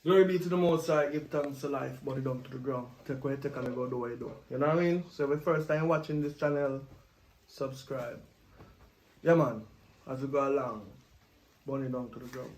Glory be to the Most High, give thanks to life, body down to the ground. Take what you take and go do what you do. You know what I mean? So if it's first time watching this channel, subscribe. Yeah man, as we go along, body down to the ground.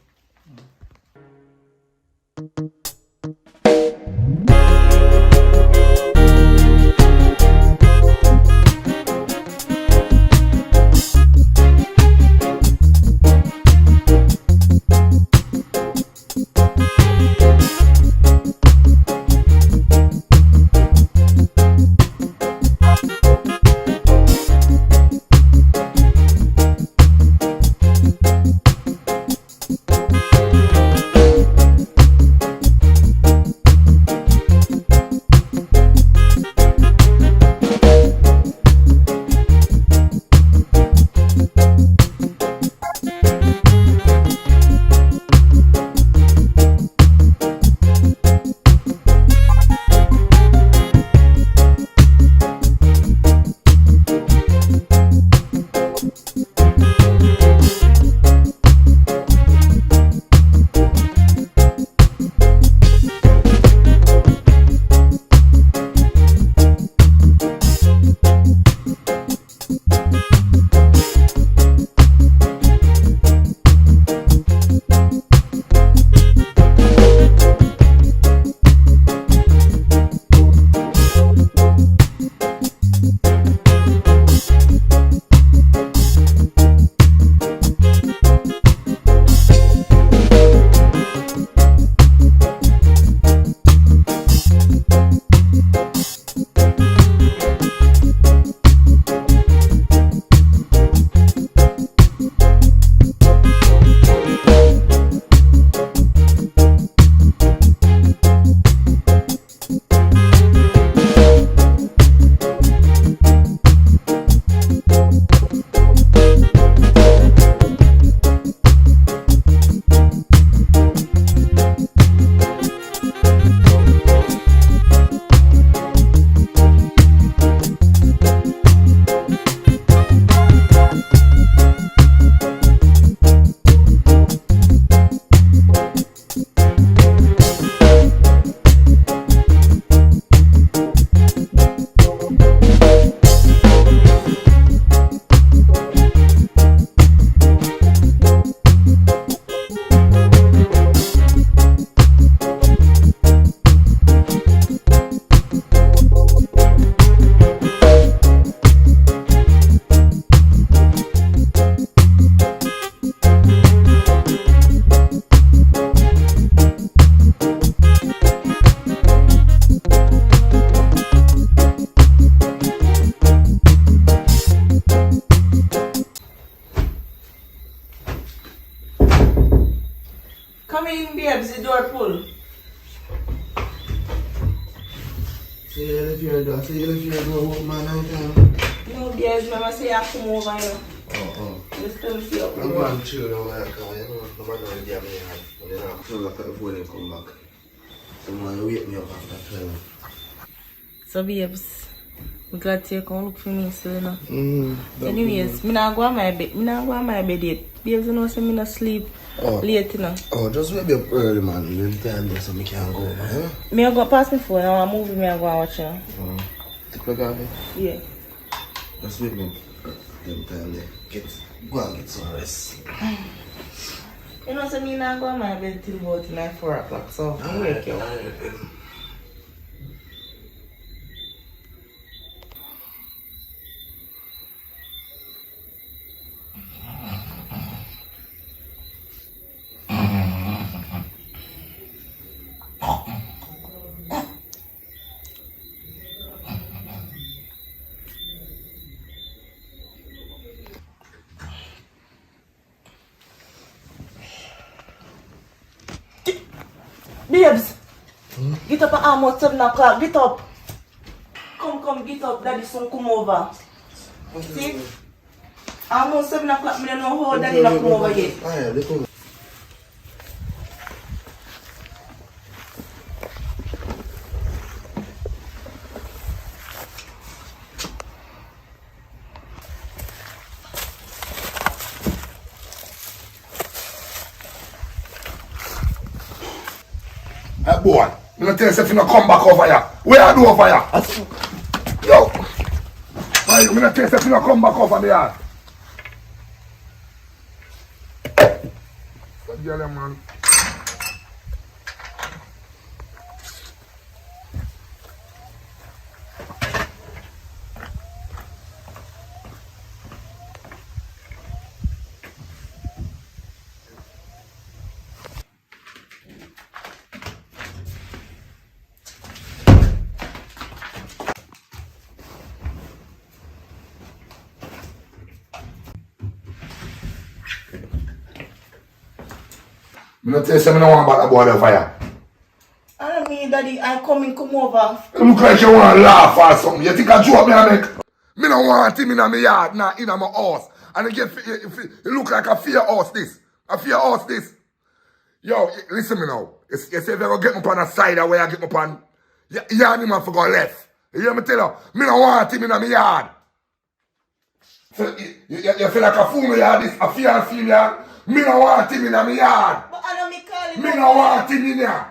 Come in, babes, the door pull. See you if you're doing, what man out there. No, babes, mama say I come over here. Oh. You still see up I'm here. going to chill now, I can't, no matter what the me have. But then I feel like before they come back. Someone wake me up after 12. So, babes, we glad to come look for me, so you know. Anyways, I not go on my bed yet. Babes, you know, so I not sleep late, you know. Oh, just wake me up early, man. Then time there so I can't go over, yeah? Me I go pass me phone, I want to move me and go and watch you. Take my coffee? Yeah. Just wake me up them time there. Go and get some rest. You know, so I not go on my bed till about like 4 o'clock, so I'll wake you up. Babes, get up at almost 7 o'clock, get up. Come, get up, daddy son come over. See? Almost 7 o'clock, I don't know how daddy not come over yet. Ah, yeah, they come. Hey boy, I'm gonna tell you if you don't come back over here. Where I do over here? Yo! Hey, I'm gonna tell you if you don't come back over there. That girl, man. I'm not tell you something I want about that boy over here. I don't mean, Daddy, I come over. You look like you want to laugh or something. You think I joke me and make? Me don't want him in my yard, not in my house. And it look like a fear house this. A fear house this. Yo, listen me now. You say if you ever get me on the side of where I get me on, you and him have to go left. You hear me tell you? Me don't want him in my yard. So, you feel like a fool in my yard, this, a fear and female. Me don't want him in my yard. But I don't me calling. Me don't want him in here.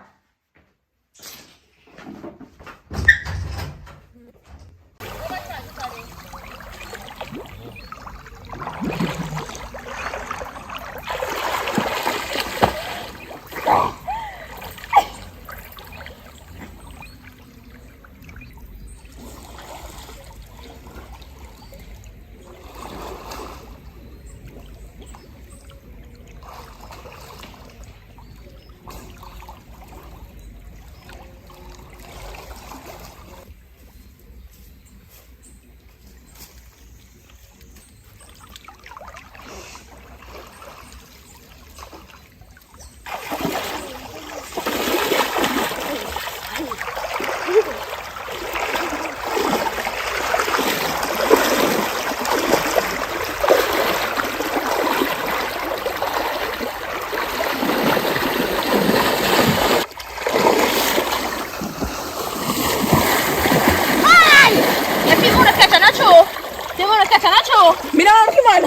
Me don't want him on.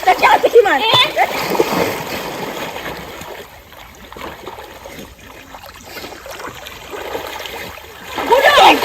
That can't take him on. Go down.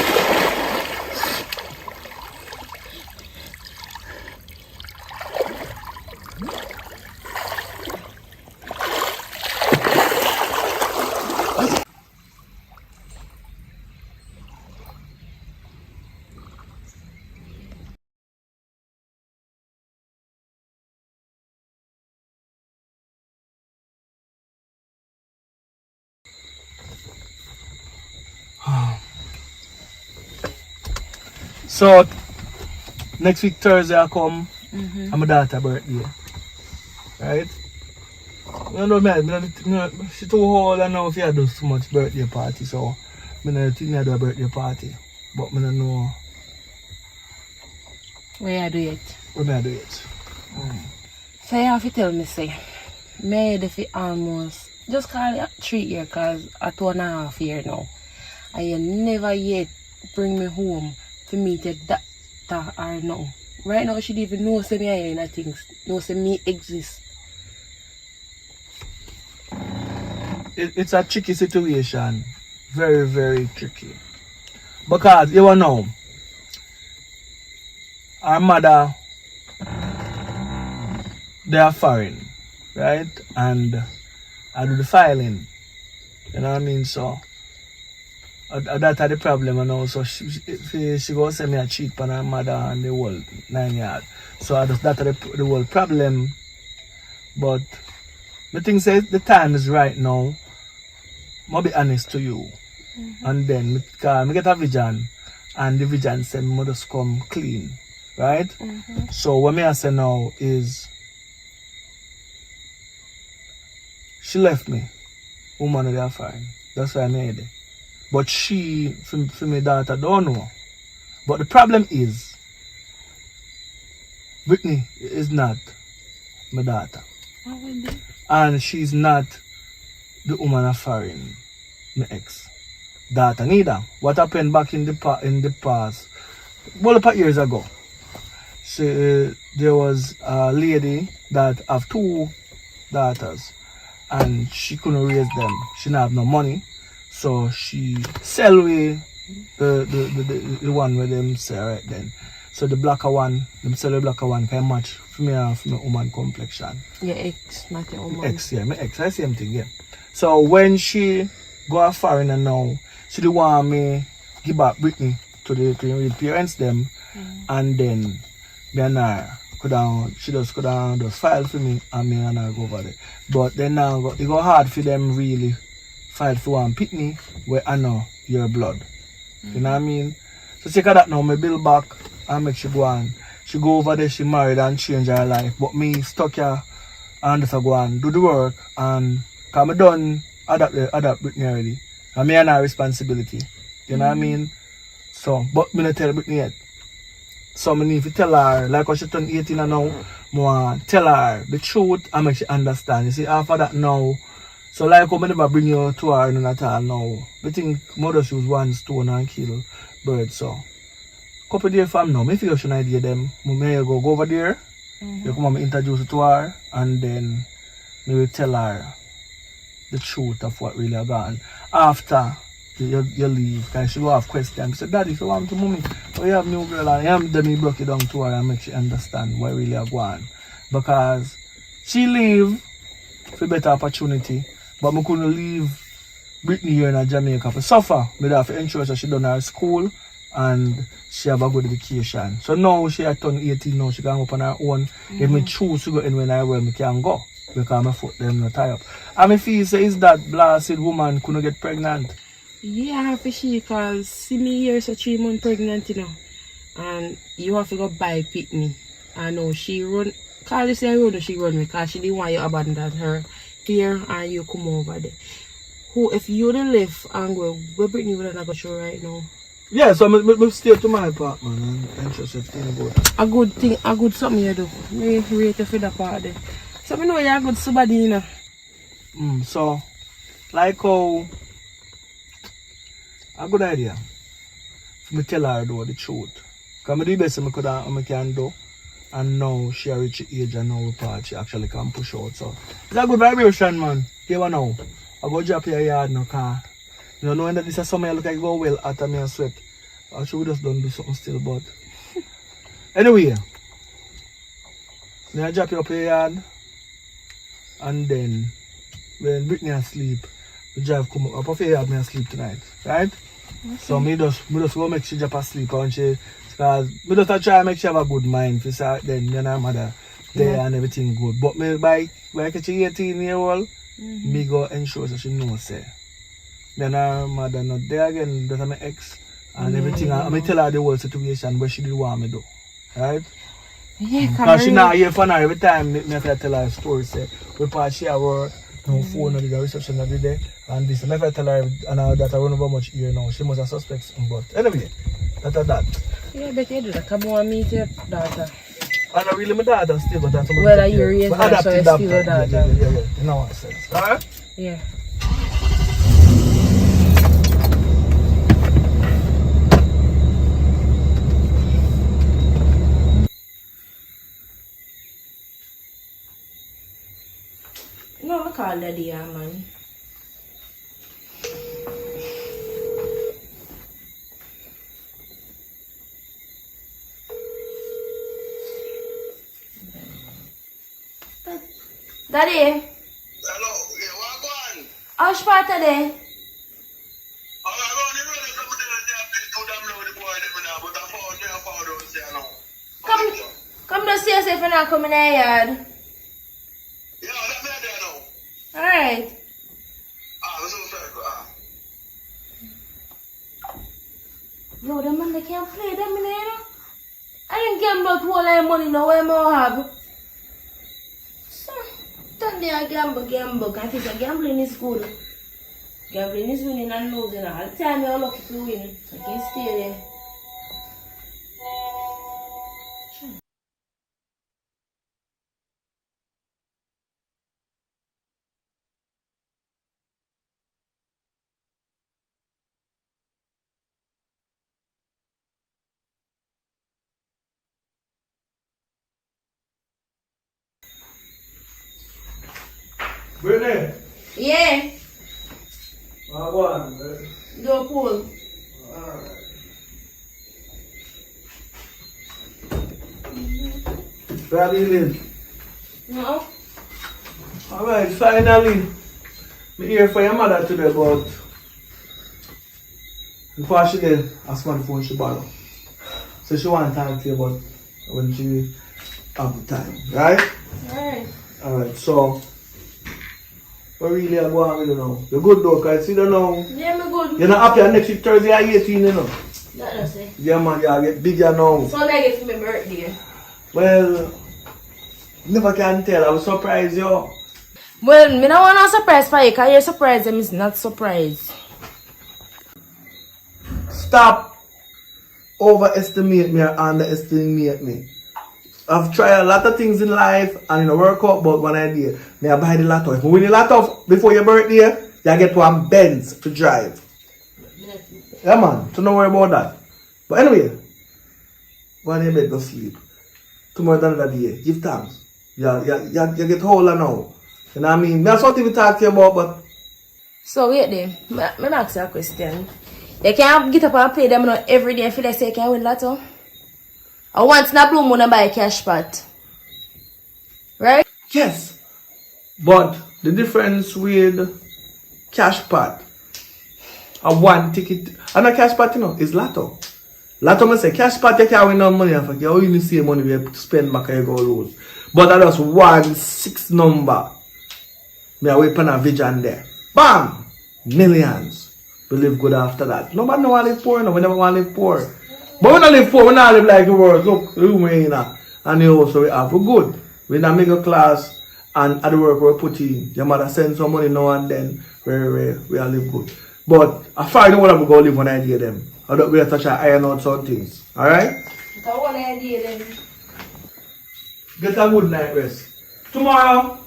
So, next week Thursday I come, and my daughter's birthday. Right? You know, she too old and now if you do so much birthday party, so I don't think I do a birthday party. But I don't know Where I do it? where I do it. So you have to tell me, say, made if it almost, just call it 3 years, because I 2.5 years now. And you never yet bring me home to meet your doctor or no. Right now she didn't even know say me I in things. Know say me exist. It's a tricky situation. Very, very tricky. Because you know, our mother, they are foreign, right? And I do the filing. You know what I mean? So that's the problem, and also she go say me a cheat on her mother and the whole 9 yards. So that's the whole problem. But the thing says the time is right now. I'll be honest to you. And then I get a vision, and the vision said me just come clean, right? So what me I say now is she left me. Woman, they are fine. That's why I made it. But she, for my daughter, don't know. But the problem is, Whitney is not my daughter. And she's not the woman of foreign, my ex daughter neither. What happened back in the past, well, about years ago, there was a lady that have 2 daughters, and she couldn't raise them. She didn't have no money. So she sell away the one where them say right then. So the blacker one, them sell the blacker one can match for me woman complexion. Your ex, not your woman. Ex, yeah, my ex, I same thing, yeah. So when she go a foreigner now, she the want me give back Britney to the real parents them, and then me and her she just could just file for me and me and her go over there. But then now it go hard for them really file for one pitney where I know your blood. You know what I mean? So take that now, me build back and make she go on. She go over there, she married and change her life. But me stuck here and just go on, do the work, and cause I done adapt Britney already. And me and her responsibility. You know what I mean? So, but me not tell Britney yet. So I need to tell her, like when she turned 18 and now, I tell her the truth and make she understand. You see, after that now, so like when I never bring you to her and at all now, I think mother she was one stone and kill bird. So couple days from now, I feel she idea them. I may go over there, you come and introduce it to her, and then I will tell her the truth of what really gone. After you leave, because she will have questions. She said, Daddy, if you want to mommy, oh, you have new girl, and then me broke it down to her and make she understand what really are going. Because she leave for better opportunity, but I couldn't leave Britney here in Jamaica for suffer. I have to ensure that she done her school and she have a good education. So now she had turned 18 now, she can go up on her own. If me choose to go anywhere I will, I can go. Because my foot them not tie up. And I feel say is that blasted woman couldn't get pregnant. Yeah, for she, because see me here so 3 months pregnant, you know. And you have to go buy Pitney. I know she run, call you say road she run because she didn't want you abandon her here and you come over there. Who, if you didn't live and go, where Britney would have got show right now? Yeah, so I stay to my apartment and just everything good. A good thing, a good something you do. Me rate you for that part there. So I know you're a good somebody, you know. So, like how, a good idea. For me tell her though the truth. Because I do the best I can do. And now she reach the age and now we part, she actually can push out. So, it's a good vibration, man. Here now. I go drop your yard no car. You know, knowing that this is summer, I look like go well after me and sweat. I should just don't do something still, but anyway, then I drop you up your yard, and then when Britney asleep, we drive come up off your yard, me asleep tonight, right? Okay. So me just go make she drop asleep and she, because me just try to make she have a good mind for say then me and her mother there and everything good. But me by catch she 18-year-old, me go ensure that she knows say. Then her mother not there again, that's my ex and everything. I tell her the whole situation where she did want me do. Right? Yeah, because she not here for her every time me have to tell her a story say we part she have work, no phone, no the reception every day and this. And if I tell her and all that I run over much here now, she must have suspects. But anyway, that. Yeah, but you do that. Come on, meet your daughter. I'm not really my daughter still, but that's what well, you're raised her, so it's still your daughter. Yeah. You know what I said. Alright? Yeah. No, I call Daddy, yeah, man. Daddy. Hello, yeah, what going? How's part today? I'm on the road, I'm going to the boy, but I found out there now. Come to see us if you're not coming in the yard. Yeah, that's me there now. Alright. I'm so sorry. Yo, the man they can't play them in there. I didn't gamble to all that money now, where more have. Sunday I gamble. I think gambling is good. Gambling is winning and losing all the time. You're lucky to win. So you can stay there. Britney, Yeah. go on, man. Go pool. Alright. Where are you live? No. Alright, finally. I'm here for your mother today, but before she did, I asked my phone she borrow. So she want to talk to you about when she have the time, right? Alright. Alright, so what really are going on with you now? You're good though, cause you don't know. Yeah, me good. You're not happy next week Thursday at 18, you know. That does it. Yeah man, you get bigger now. So I get my birthday. Well, never can tell. I was surprised you. Well, me don't want to surprise for you, because your surprise them is not surprise. Stop overestimate me or underestimate me. I've tried a lot of things in life and it don't work out, but one idea, me I buy the lotto. If you win the lotto before your birthday, you get one Benz to drive. Yeah man, so don't worry about that. But anyway, go on in bed, go sleep. Tomorrow is another day. Give thanks. You get older now. You know what I mean? That's something we talk to you about, but So wait there, me ask you a question. You can't get up and play them every day and feel like say you can win lotto? I once in a blue moon and buy a cash pot. Right? yes. But the difference with cash pot, a one ticket, and a cash pot, you know, is lotto. Lotto, I say cash pot, you can't win no money. I forget, you only see money you spend back and you go lose. But that was 1-6 number. Me I wait on a vision there. Bam! Millions. We live good after that. Nobody know I live poor, no. We never want to live poor. But we don't live poor, we don't live like the world. Look, the room we're in and the house we have. We're good. We're in a middle class and at the work we're put in. Your mother sends some money now and then. We all live good. But as far as the world we go live one idea them. I don't really touch our iron out some things. Alright? I one idea then. Get a good night rest. Tomorrow,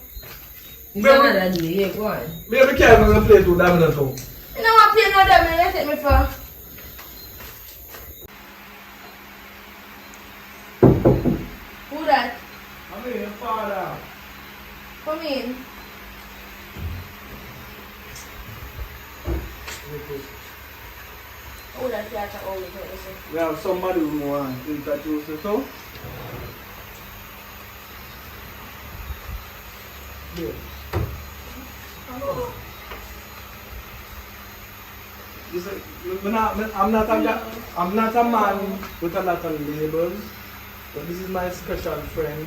It's another day, yeah, go on. maybe Kevin will play two dominoes too. You know what play no damn, you take me for? Who that? I mean, your father. Come in. Who that catch a always like this? We have somebody who wants to introduce you so. Yeah. I'm not a man with a lot of labels, but this is my special friend.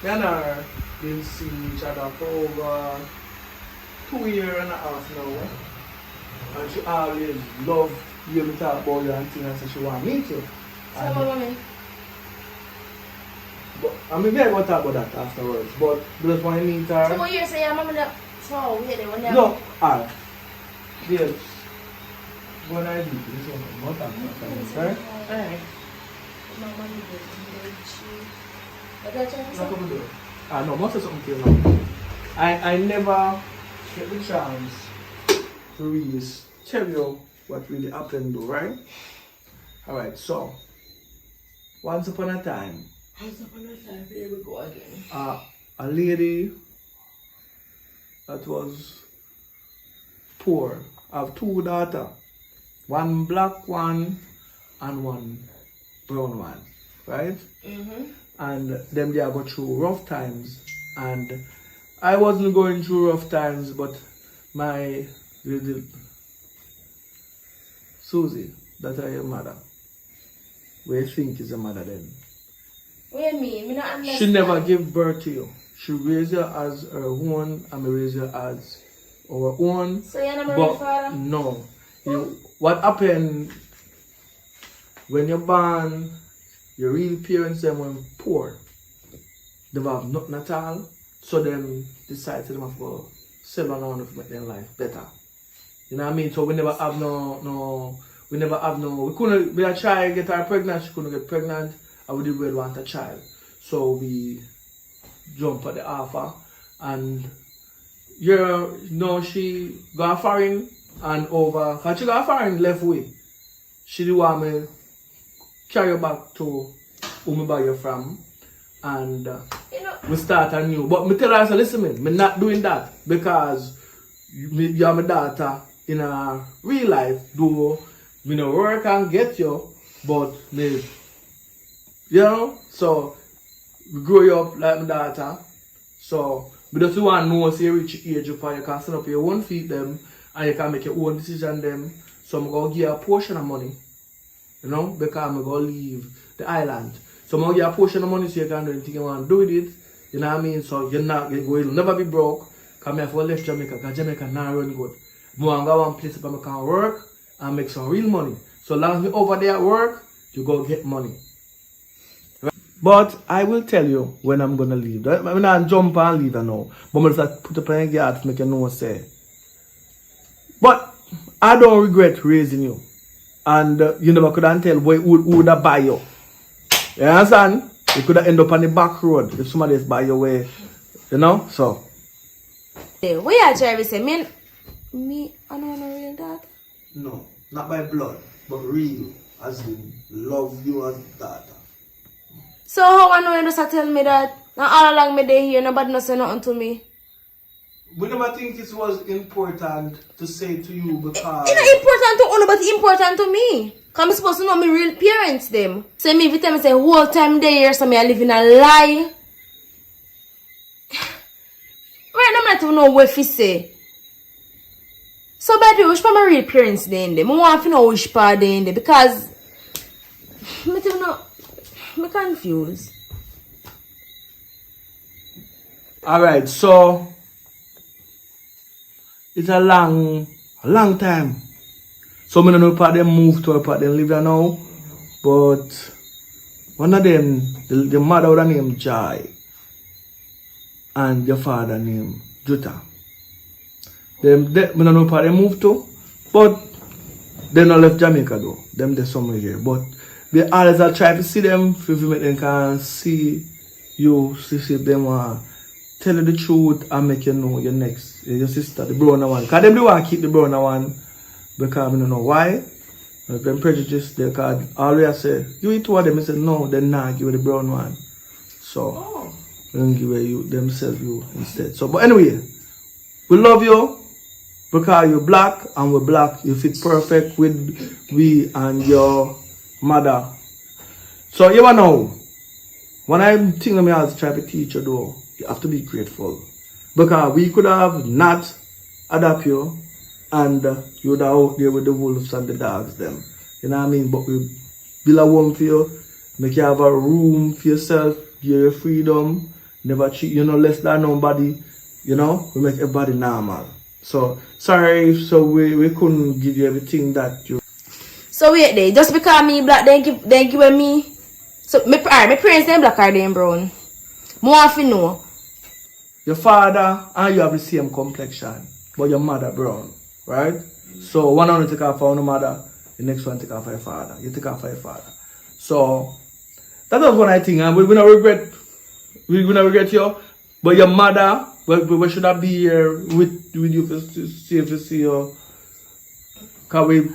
Me and her been seeing each other for over 2.5 years now. And she always love you to talk about you and things and say she want to meet you. Tell my mommy. But I mean, we are going to talk about that afterwards. But just want to meet her. So what you say, your mommy that so weird when they No, alright. Yes. What I do, this one, not that, right? Alright. My mommy did. What did I tell you? Knock on the door. No, must say something to you now. I never get the chance to really tell you what really happened though, right? Alright, so once upon a time, Here we go again. a lady that was poor. I have 2 daughters. One black one and one brown one. Right? And them they go through rough times. And I wasn't going through rough times, but my little Susie, that are your mother. Where you think is a mother then? What do you mean? Me not understand. She never gave birth to you. She raised you as her own and me raise you as our own. So you're not my father? No. What happened when you're born, your real parents them were poor. They have nothing at all. So them decide to them have to sell around to make their life better. You know what I mean? So we never have we couldn't be a child get her pregnant, she couldn't get pregnant, and we didn't really want a child. So we jump at the offer and she got foreign and over, cause she got foreign left way. She didn't want me carry you back to who me buy you from and we start anew. But me tell her, I say, listen me not doing that because you're my daughter in a real life, though, me no work and get you, but me, you know, so we grow you up like my daughter. So we just want to know, say, you reach age up and you can stand up your own feet them and you can make your own decision them. So I'm going to give you a portion of money, you know, because I'm going to leave the island. So I'm going to give you a portion of money so you can do anything you want to do with it. You know what I mean? So you'll never be broke. Because I have left Jamaica, because Jamaica now run good. But I'm going to one place where I can work and make some real money. So as long as me over there at work, you go get money. Right? But I will tell you when I'm going to leave. I'm not jump and leave now. But I'm just put up on your yard to make you know what I say. But I don't regret raising you. And you never could tell who would have buy you. You understand? You could have ended up on the back road if somebody is by your way. You know? So. Hey, what you trying to say? Me, I don't want a real dad. No, not by blood, but real. As in, love you as daughter. So how I know you just tell me that? Now all along me day here, nobody no say nothing to me. We never think it was important to say to you because... It's not important to you, but it's important to me. Because I'm supposed to know my real parents them. So me every time I say whole time they here, so me I live in a lie. Right now I don't even know what to say. So by the way, which part my real parents they in there? I want to know which part they in there because I don't know. I'm confused. Alright, so it's a long time. So I don't know if part them move to a part them live there now. But one of them, the mother would name Jai and your father named Jutta. I don't know if part them move to, but they not left Jamaica though. Them they somewhere here. But they always try to see them if they can see you, see if them tell you the truth and make you know your next, your sister, the browner one. Because them do want to keep the browner one because I don't know why. If them prejudice, they can always say, you eat two of them. I say, no, they not give you the brown one. So, they don't give you themselves you instead. So, but anyway, we love you because you're black and we're black. You fit perfect with we and your mother. So, you know, when I think I was trying to teach you though, you have to be grateful. Because we could have not adopted you and you would have out there with the wolves and the dogs them. You know what I mean? But we build a home for you, make you have a room for yourself, give you your freedom, never treat you no less than nobody. You know, we make everybody normal. So sorry, so we couldn't give you everything that you. So wait there, just because me black, they give me. So my parents them black or them brown. More if you know. Your father and you have the same complexion, but your mother brown, right? So one of them take off for your mother, the next one take off for your father. You take off for your father. So that was one I think, and we don't regret. We don't regret you, but your mother, we should have be here with you to see you. Cause we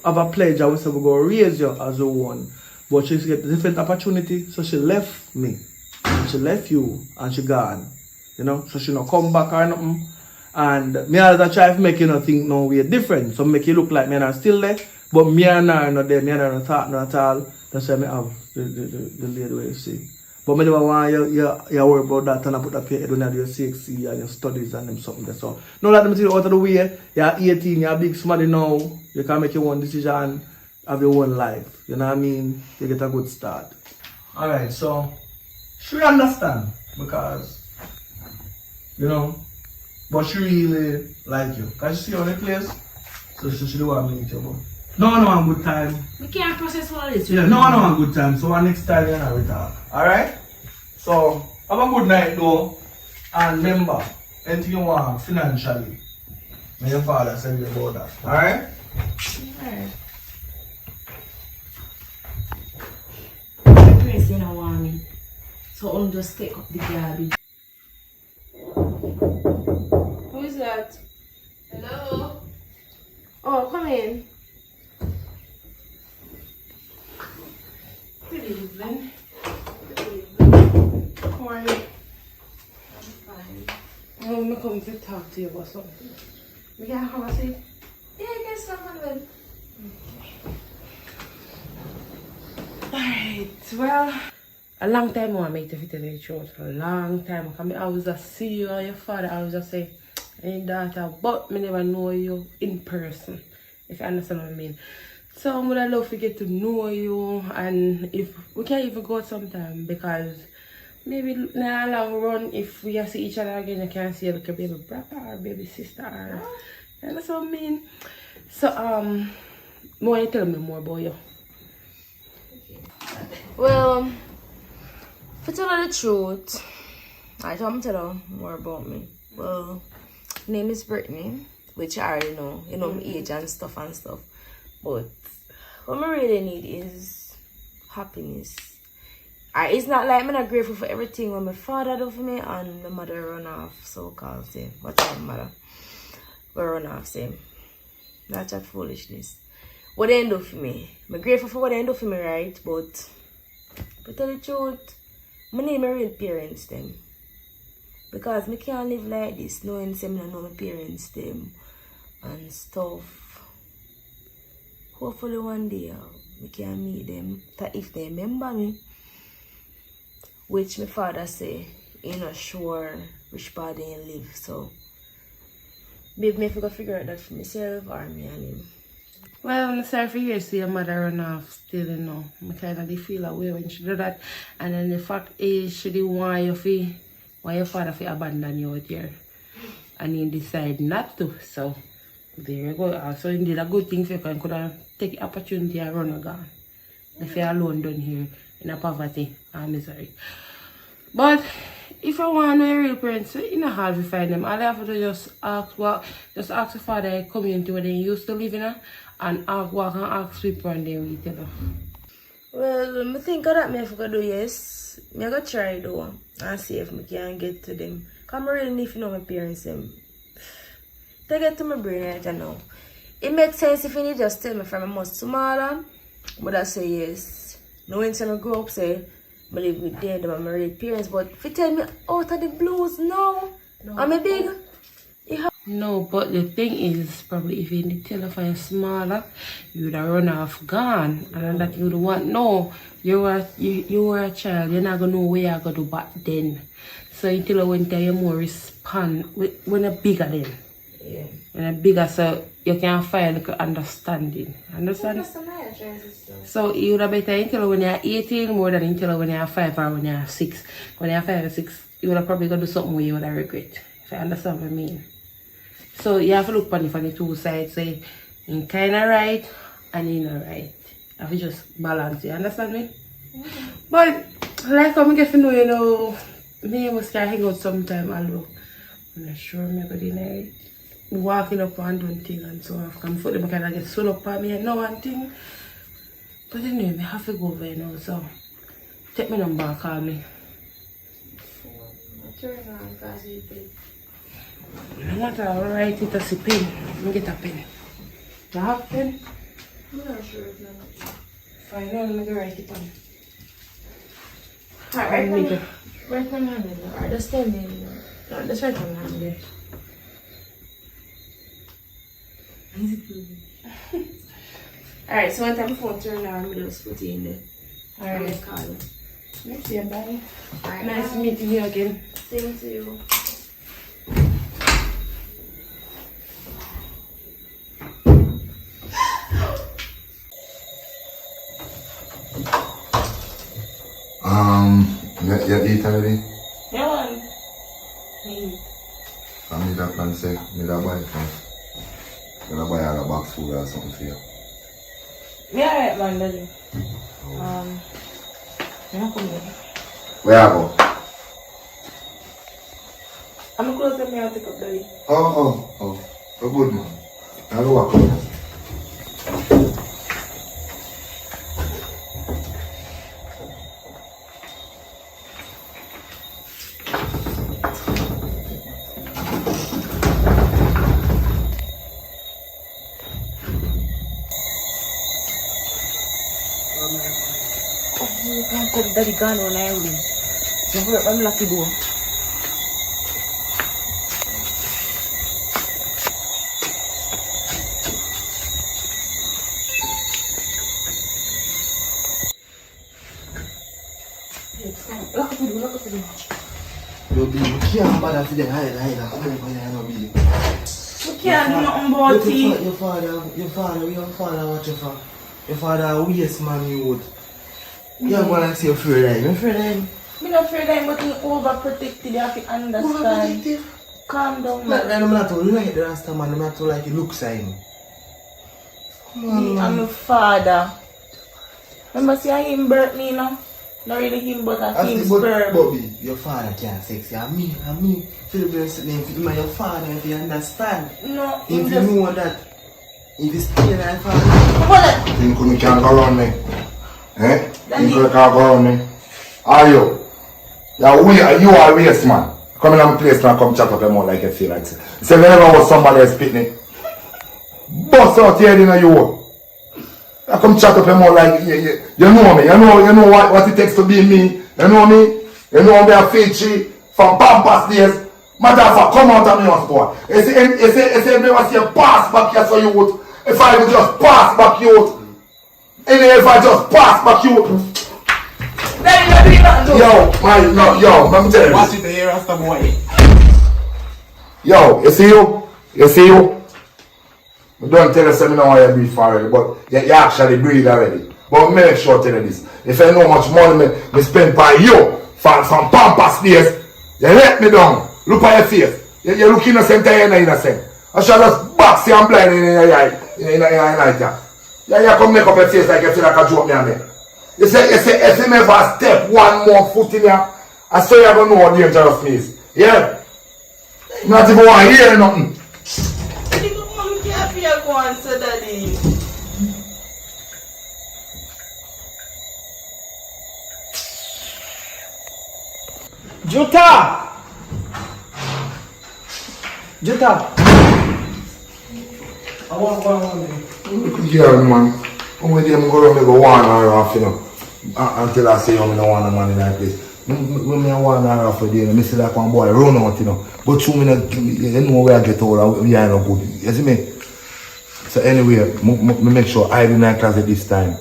have a pledge and we said we're gonna raise you as a one. But she get a different opportunity, so she left me. And she left you and she gone. You know, so she not come back or nothing. And me as a try to make you think no we're different. So make you look like me and I'm still there. But me and her not there, me and her not talk not at all. That's why I have the lady way you see. But me never want you worry about that and I put up your head when you do your CXC and your studies and them something there. So no let them see out of the way. You're 18, you're a big somebody now. You can make your own decision, have your own life. You know what I mean? You get a good start. Alright, so she understand because you know, but she really like you. Cause she see you on the place, so she don't want to meet you. But no one want good time. We can't process all this. Yeah, no one want good time. So next time you know we talk. Alright? So have a good night though. And remember, anything you want financially, may your father send you about that. Alright? Alright. My parents don't want me. So I'll just take up the garbage. Who is that? Hello? Oh, come in. Good evening. Good evening. How are you? I'm fine. I'm come to talk to you about something. We can have a seat? Yeah, stop on bed. Alright, well, a long time I make to tell you the truth. A long time. I always just see you and your father. I always just say, hey daughter, but me never know you in person. If you understand what I mean. So I would love to get to know you, and if we can even go out sometime, because maybe in a long run, if we see each other again, you can see like a baby brother or baby sister, or you understand what I mean. So want you tell me more about you? Well, to tell you the truth, I come tell you more about me. Well, name is Brittany, which I already know. You know my age and stuff. But what I really need is happiness. It's not like I'm not grateful for everything what my father do for me and my mother run off, so-called say. What's my mother? We run off, say. That's that foolishness. What they do for me. I'm grateful for what they do for me, right? But to tell the truth, I need my real parents them. Because I can't live like this, knowing I don't know my parents them and stuff. Hopefully one day we can meet them if they remember me. Which my father say, he's not sure which part they live. So maybe I have to figure out that for myself or me and him. Well, I'm sorry for you to see your mother run off still, you know. I kind of feel away when she do that. And then the fact is, she didn't want your father to abandon you out here. And he decided not to. So there you go. Also, indeed, a good thing for you can could have take the opportunity and run again. If you're alone down here in a poverty and misery. But if I want to know your real parents, it's not hard to find them. All I have to do is just ask the father the community where they used to live in, and walk and ask people and they will tell you. Well, I think that I have to do, yes. I'm going to try though and see if I can get to them. Because I really need to know my parents. Them. To get to my brain right now. It makes sense if you need just tell me from a most smaller. But I say yes. Knowing when I grow up, say, I live with them, I'm my real parents. But if you tell me out of the blues, no. I'm a big. No, but the thing is, probably if you need to tell if you're smaller, you would have run off gone. And that you would want, no, you were a child, you're not going to know where you're going to do back then. So until when you more respond, when you're bigger then. Yeah. When you're bigger, so you can find like understanding. Understand? So you would have better until when you're 18 more than until when you're 5 or when you're 6. When you're 5 or 6, you would have probably going to do something where you would have regret. If you understand what I mean. So you have to look on it from the two sides, say in kinda right and in right. You have to just balance, you understand me? But like I'm getting to know, you know, me must hang out sometime alone. I'm not sure maybe the night. Walking up and doing things and so on. I'm foot them kind of get swell up on me and now one thing. But anyway, I have to go over there now, so take my number and call me. I want to write it as a pen. Let me get a pen. Do you have a pen? I'm not sure if not. Fine, now let me write it on. Alright, write my hand in there. Or just tell me. No, just write my hand there. Alright, so one time my phone turned on, we just put it in there. Alright, call you. Next year, bye. Alright, Nice meeting you again. Same to you. You eat already? Yeah, man. I need that plan say, me that buy it first. I'm gonna buy a box food or something for you. Yeah, alright, man, daddy. You're not coming. Where I go? I'm close to me, I'll pick up, daddy. Oh, good man. I'll go walk with you. Daddy gone on I win. So I'm lucky boy. Yo, baby, you can't bother to the hide. Come over here, no, baby. We can't do nothing about it. Your father, what your father? Your father, yes, man, you would. You're going to say you're afraid of him. You're afraid of him. I'm not afraid of him, but he's overprotected. You have to understand. Overprotective? Calm down, Man, man. I'm not to like the Rasta man, I'm not to like the looks of him. Come on, Me man. and my father. Remember, see, him birth me, no? Not really him, but I him sperm. Bobby, your father can't sex you. And me. Philip's name, your father, if you understand. No, If you just... know that, if you stay like father. Come on, Think you can't go around me? Eh? Daddy. Think you can't go around me? Are you? You are a waste man. Come in my place and come chat up your mouth like you feel like say. Say whenever was somebody else picnic. Bust out here in you. I come chat up your mouth like you know me. You know what it takes to be me. You know me? You know me a feature from Pampas days. Matter of fact, come out of me house, boy. You see, if never see a pass back here so you would. If I would just pass back you would. And if I just pass back you would. Yo, let me tell you. Watch it here, Rasta boy. Yo, you see you? I don't tell you something now you breathe already, but you actually breathe already. But make sure tell you this. If I know how much money me spend by you from Pampas days, you let me down. Look at your face. You look innocent and you're not innocent. I shall just box you and blind in your eye. You come make up your face like you feel like a joke me and me. You say, if you never step one more foot in here, I saw you don't know how dangerous me is. Yeah? Not even want to hear nothing. Mom can't feel go on, so daddy. Juta! I want one. Yeah, man. I'm with them go around me go one hour off, you know. Until I say I'm not want a man in that place. When I want hour off a day, I see like one boy run out, you know. But two minutes, you know where I get out, we are not good. You see me? So anyway, me make sure I do not class at this time.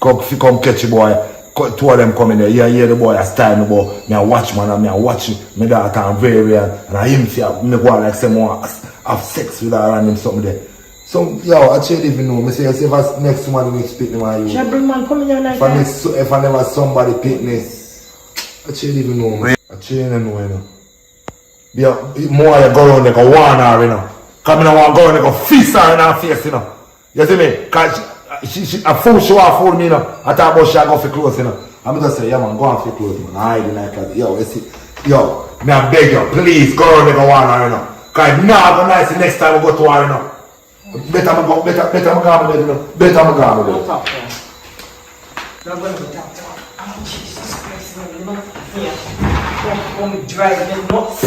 Come catch a boy. Two of them come in there. Yeah, the boy I style me, but me I watch man and me I watch my daughter and very real. And I him feel me go like someone have sex with her and him something there. So yo, I actually even know. Me say if I next man will speak me man you. Shall bring man come in here like that? If I never somebody pick me, I actually even know man. I actually don't know, you know. Yeah, more you go around like a warn her, you know. Come in and want to go around like a fist her in her face, you know. You see me? Cause she a fool, she want to fool me, you know. I talk about she go for clothes, you know. I'm just say, yeah man, go on for clothes, man. I hide like that. Yo, you see, yo, me I beg you, please go around like a warn her, you know. Cause it's not gonna nice the next time we go to her, you know. Better me go, better me go with it, you know. Better me go with it. Top there. Now go to top. Oh Jesus Christ, no, here. Come drive them nuts.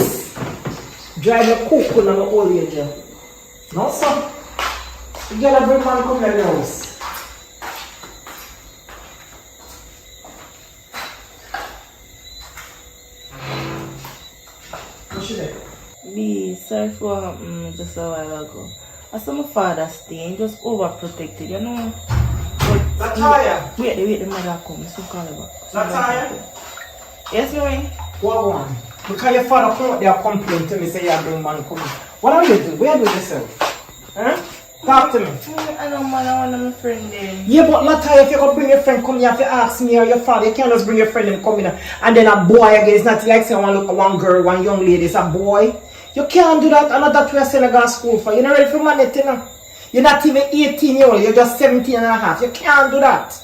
Drive the cook on the old age. No son. You gotta bring man come to the house. What's your name? Me, sorry for what happened just a while ago. I saw my father staying, just overprotected, you know. But Lataya. wait, the mother come, so call her back. Lataya. Yes, me. What one? Because your father come out there complain to me, say you bring man come. What are you doing? Where are you yourself? Huh? Talk to me. I know man, I want my friend then. Yeah, but Lataya, if you could bring your friend come, you have to ask me or your father. You can't just bring your friend and come in and then a boy again. It's not like saying one girl, one young lady, it's a boy. You can't do that. I know that we are sending to school for. You're not ready for money, you know. You're not even 18 years old. You're just 17 and a half. You can't do that.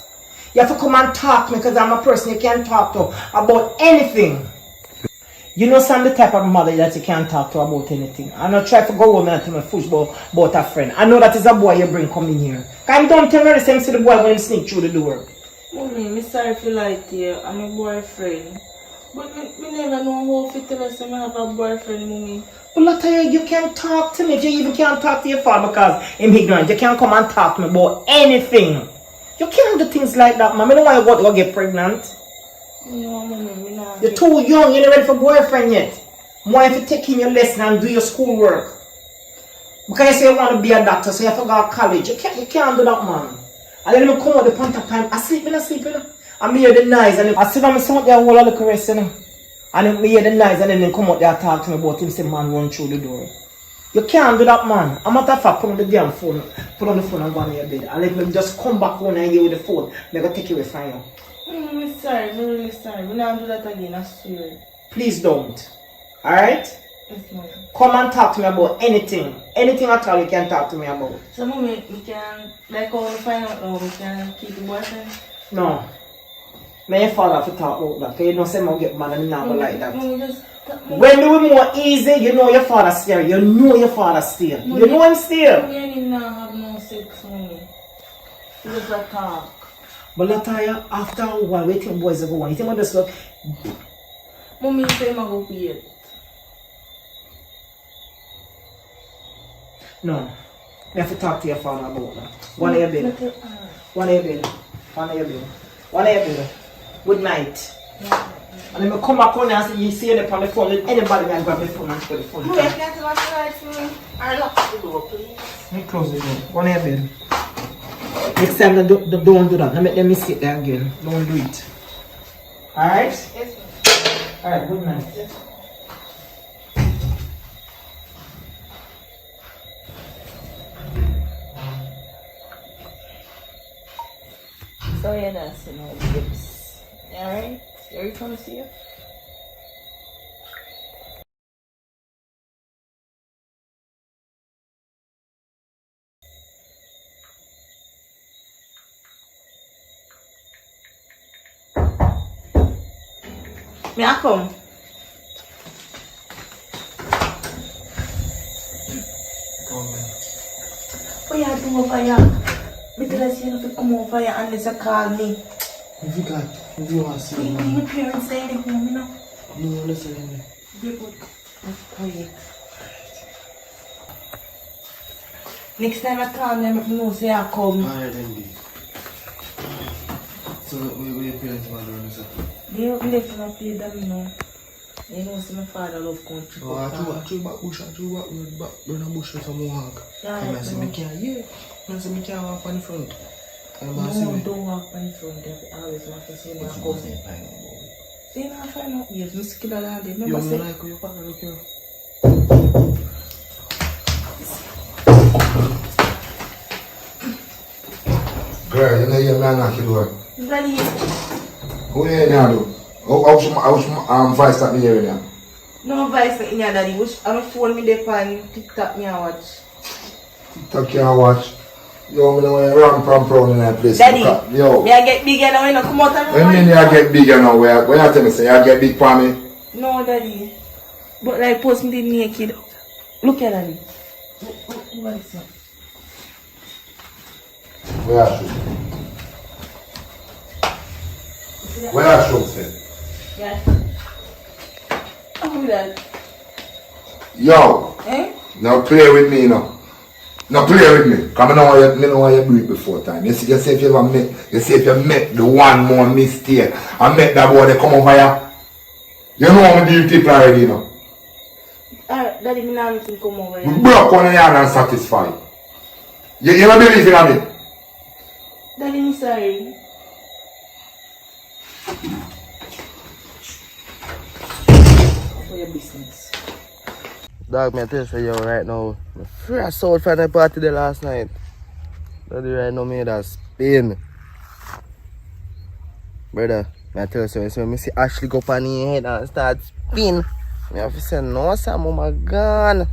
You have to come and talk to me because I'm a person you can't talk to about anything. You know some the type of mother that you can't talk to about anything. I'm not trying to go home and tell my football about a friend. I know that is a boy you bring coming here. Because don't tell me the same to the boy when he sneak through the door. Mommy, I'm sorry if you like you. I'm a boyfriend. But me never know how to tell us I have a boyfriend, Mommy. But Lataya, you can't talk to me. If you even can't talk to your father because I'm ignorant. You can't come and talk to me about anything. You can't do things like that, man. I don't want you to go get pregnant. No, Mommy, not. You're too young. You're not ready for boyfriend yet. More if you take in your lesson and do your schoolwork. Because you say you want to be a doctor, so you have to go to college. You can't do that, man. And then I come out the point of time. I sleep, you know. I hear the noise and I sit on my son there all of the caress, you know. And then me hear the noise and then they come out there and talk to me about him say man run through the door. You can't do that, man. I'm matter of fact, put on the damn phone. Put on the phone and go on your bed. And let me just come back home and you with the phone. I'm going to take you away from you. I'm sorry, I'm really sorry. We're not do that again, I swear. Please don't. Alright? Yes, ma'am. Come and talk to me about anything. Anything at all you can talk to me about. So, mommy, we can, like, how we find out how we can keep the boyfriend? No. My father have to talk about that. Because you don't say I'm get mad and I'm not like that. Mommy, just... When we were more easy, you know your father still. You know your father still. You know him still. Mommy, I did not have no sex, mommy. It was a talk. But Lataya, after a while, we think boys are going. You think about this look? Mommy, you say I'm going to weird. No. You have to talk to your father about that. One of your bed. One of your bed. One of your bed. One of your bed. Good night. And then I come back on and say, you see it on the phone, let anybody can grab the phone and put the phone. Mommy, I can't tell us for me. I lock the door, please. Let me close the door. One of your bed. Next time, don't do that. Let me sit there again. Don't do it. Alright? Yes, ma'am. Alright, good night. So yeah, that's you know, lips. Alright? You ready to see you? May I come? What you do over here? Because you have to come over here and just call me. If you got, if you want to see But me, your parents say they home, you know? no, listen to me. They good. That's quiet. Next time I call them, I know say I come. Alright, then, B. So, where your parents want to run this up? They have left and I pay them, you know. You know, see my father love country. Oh, I threw back bush, burn a bush with some walk. Yeah, And I yeah, said, yeah. me can't, yeah. I said, me can't walk on the front. And I No, said, don't walk on the front. They always want to say, what's I the come. most they find out about it? Say, no, I find out. Yes, Miss Killer Land. You Remember, don't say, like how your partner look here? Girl, you know you're man knock your door. Daddy, Who you here now, though? How vice that me here now? no vice in your daddy. I'm a phone me there on TikTok me I watch. TikTok can't watch. Yo, me know when you run from proud in that place. Daddy, Yo. me I get bigger now when I come out and When mean you get bigger now? When you tell me say you get big for me? No, daddy. But like post me the naked. Look at daddy. What is that? Where I show? Where I show, say? Yeah. Who that? Yo, Eh? now play with me, now. Now play with me. Cause I know how you do it before time. You see if you ever make, if you make the one more mistake and make that boy they come over here. You know how I deal with people already, you know. Alright, daddy, me now to come over We here. broke one yard and satisfied. You don't believe in me? Daddy, me sorry. For your business. Dog, me I tell you right now, my fresh soul from the party there last night. Daddy right now me that spin. Brother, me I tell you so when me see Ashley go up on your head and start spin, me have to say no Sam, oh my god.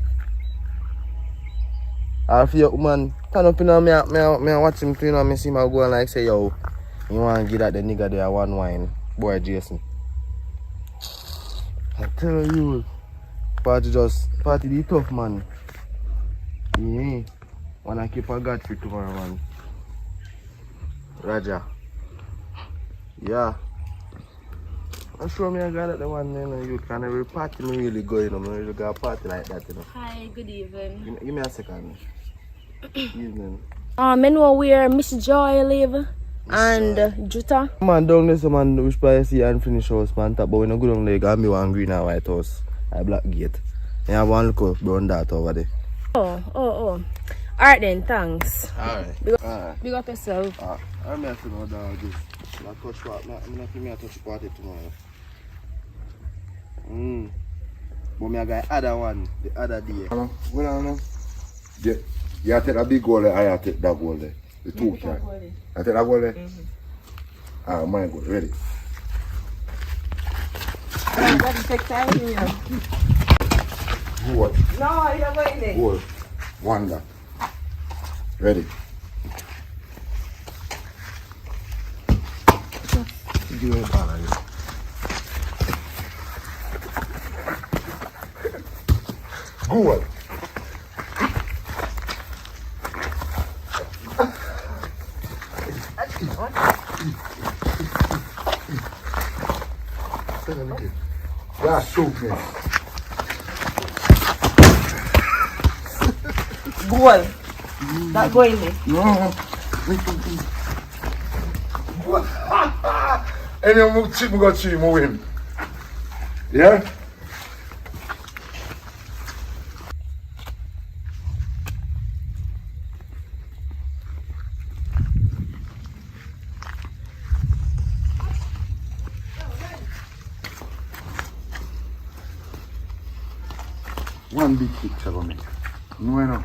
Half your man turn up, you know, me watch him, you know, me see him go and like say, yo, you want to give that the nigga there one wine, boy Jason. I tell you, party the tough, man. Yeah, wanna keep a God for tomorrow, man. Raja. Yeah. I'm sure me I got that the one, you know, you can every party me really go, you know, me really got a party like that, you know. Hi, good evening. Give me a second. Evening. I know where Miss Joy live and Jutta. Man, down there, so man, which place see and finish house, man, top, but when I go down there, you got me one green and white house, a black gate. And I have one little brown dot over there. Oh. Alright then, thanks. Alright. Big up yourself. I'm here to know that this. I touch what, I'm not going to touch party tomorrow. But me I got other one, the other day. What I know? Yeah, you take a big goal there, I take that goal there. The two can. I take that goal there? Ah, my goal, ready. Daddy, take time here. Goal. No, you're going there. Goal. One that. Ready. Give me a ball again. Goal. Yeah, shoot me. Goal. Not going there. No. And you chip go to him win. Yeah? One big picture for me. No, no.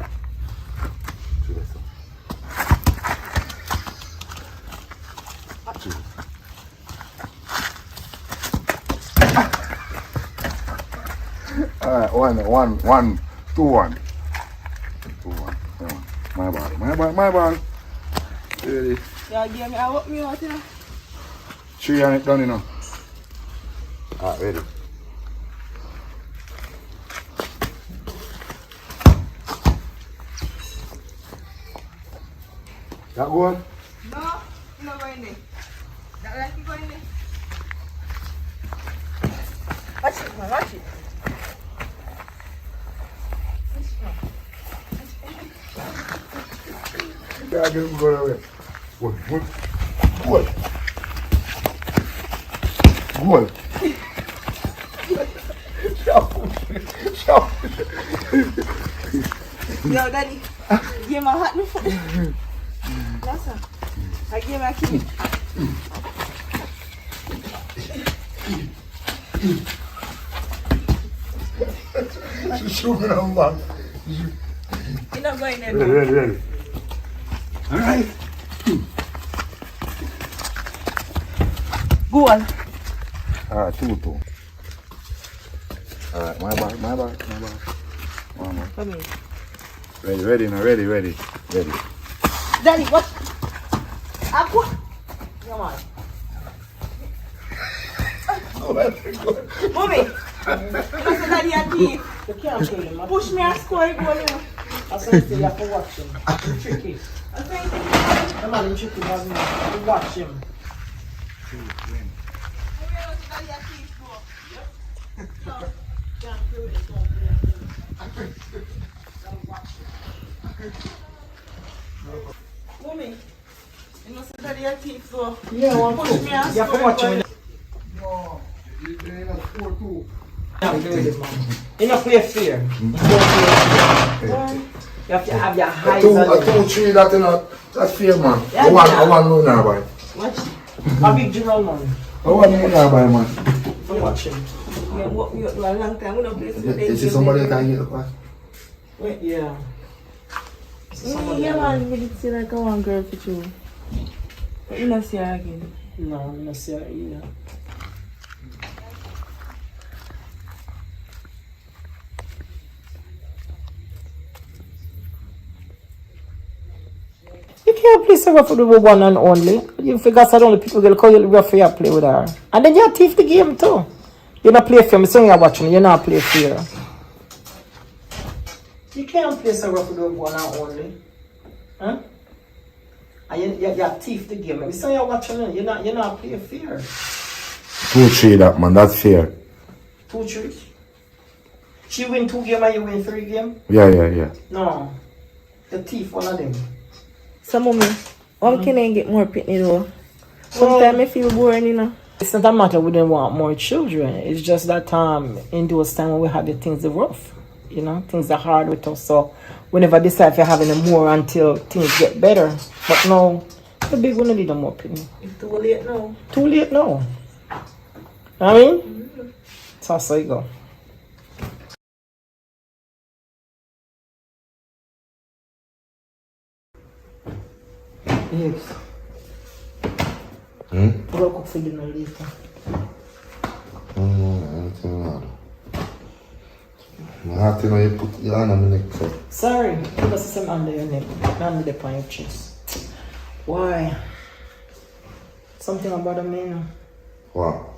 Alright, 1-1, 2-1. 2-1. My ball. Ready? Yeah, give me, I want me out here. 3 and it done, you know. Alright, ready. That good? No, you're not going there. That like you going there. Watch it, man, watch it. Yeah, get him going away. Good. Shout. Yo, Daddy, give my hat no foot. That's her. I give my key. She's shooting on back. You're not going there. Ready. Alright. Go on. Alright, 2-2. Alright, my ball. Come here. Ready now, ready. Daddy, what? Aqua. Come on. Mommy. You know, say Daddy had teeth. You can't kill him. Push me and score a goal, you know. I said you have to watch him. He's tricky. I think The man is tricky, man. You watch him. Mommy, you know, say Daddy had teeth, so Yeah, one push me and You have score to a watch goal. him. No, you're playing at 4-2. You don't play fair. You have to have your A eyes 2-3, that's fair, man. Yeah, I want no now, boy. Watch. A big Jerome, man. I want no now, boy, man. You watch him. You walk me up a long time. We don't play Is it somebody that can get the pass? Wait, yeah. Yeah, man, we did see like a one girl for you. But you not see her again. No, I'm not see her either. You can't play so rough with the one and only. You figure that only people will call you rough for you play with her. And then you thief the game too. You not play fair. I'm saying you're watching. You not play fair. You can't play so rough with the one and only. Huh? And you thief the game. I'm saying you're watching. You not play fair. 2-3, that man, that's fair. 2-3. She win 2 games and you win 3 games? Yeah. No. The thief, one of them. So, mommy, how can I get more pitney though? Sometimes I feel boring, you know. It's not a matter we don't want more children. It's just that in those times when we have the things are rough, you know, things are hard with us. So we never decide for having more until things get better. But now, the big one need more pitney. It's too late now. Too late now. I mean, So how you go? Yes. We'll cook for dinner later. I think you put your hand on my neck, so. Sorry, put the system under your neck, under the on your chest. Why? Something about me now. What?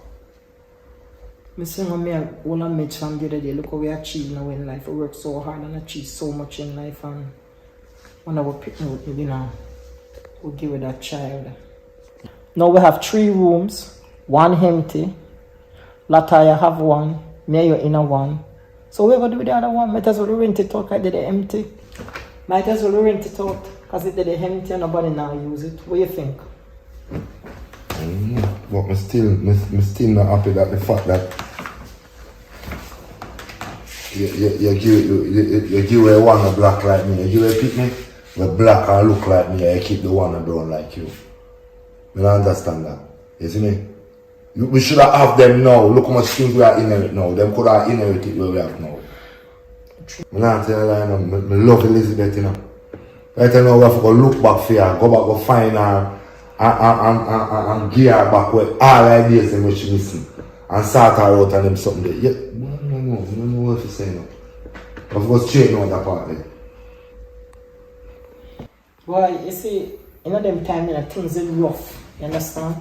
Me saying me all I made from the other day. Look how we achieve now in life. We work so hard and achieve so much in life, and when I will pick me with you know, we'll give it that child. Now we have 3 rooms, 1 empty. Lataya have 1, me and you in a 1. So we're going to do with the other one. Might as well rent it out because it empty. Might as well rent it out because it empty and nobody now use it. What do you think? But me still not happy that the fact that you give a one a black like me, you give a picnic with black and look like me, and you keep the one and brown like you. I don't understand that. You see me? We should have them now. Look how much things we are inherit now. Them could have inherited where we have now. I'm not telling you, I love Elizabeth, you know. Right now we have to go look back for her, go back, go find her, and gear her back where all ideas in which she missing. And sort her out and them something there. Yeah, no, I don't know what to say now. Of course, straight now that part there. Well, you see, in them time, you know, things are rough, you understand?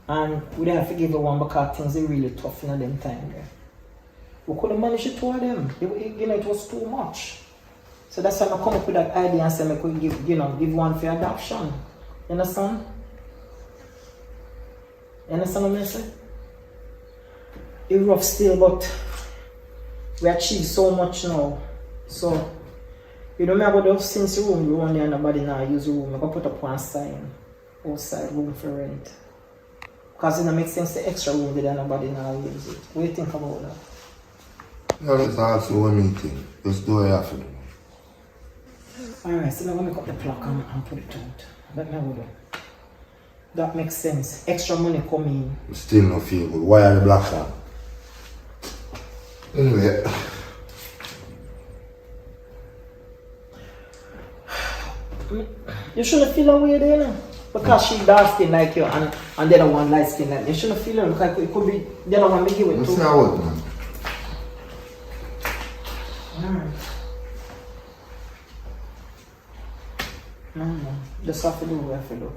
And we don't have to give one because things are really tough in them time there. We couldn't manage it to them. It was too much. So that's why I come up with that idea and say I could give, give one for adoption. You understand? You understand what I say? It's rough still, but we achieved so much now. So, you don't remember those since the room, you only and nobody now use the room. I'm going to put up one sign, outside room for rent. Because it don't make sense the extra room that nobody now use it. What do you think about that? No, that's also one meeting. Just do what you have to do. Alright, so now I'm going to make up the clock and put it out. Let me hold on. That makes sense. Extra money coming in. Still no feel good. Why are the black card? Anyway. You shouldn't feel away there, you know? Because she dark skin like you and the other one light skin like you. You shouldn't feel it because it could be the other one they give it Let's to. see how it, man. Alright. No. Just have to do what you have to do.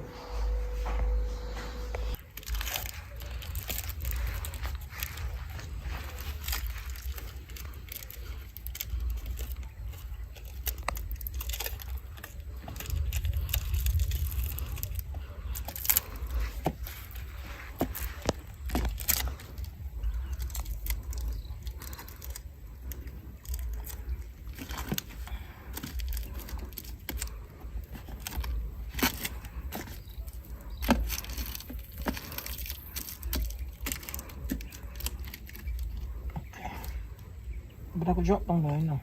But I could drop down there, you know.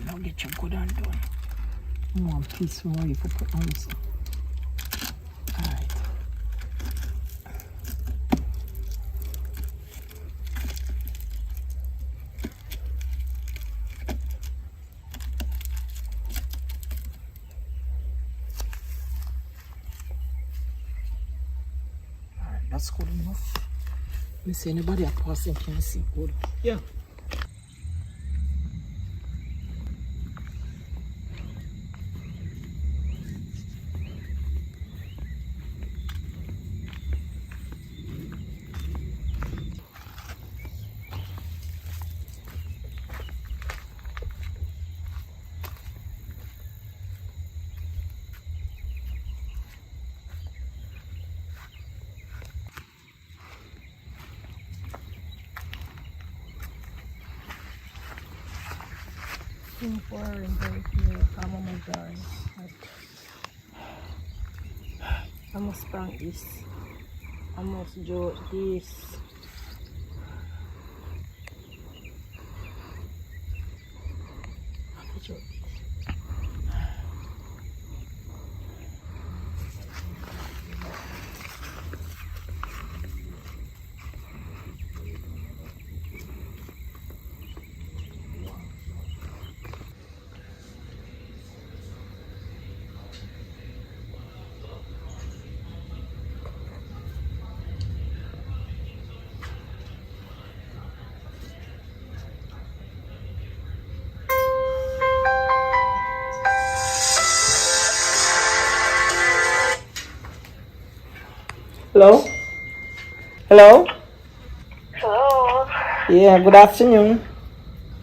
Now get you good and done. More piece more you could put on this. Alright. That's good enough. Me say anybody at passing can see good. Yeah. I must prank this. I must joke this. Hello? Hello? Hello. Yeah, good afternoon.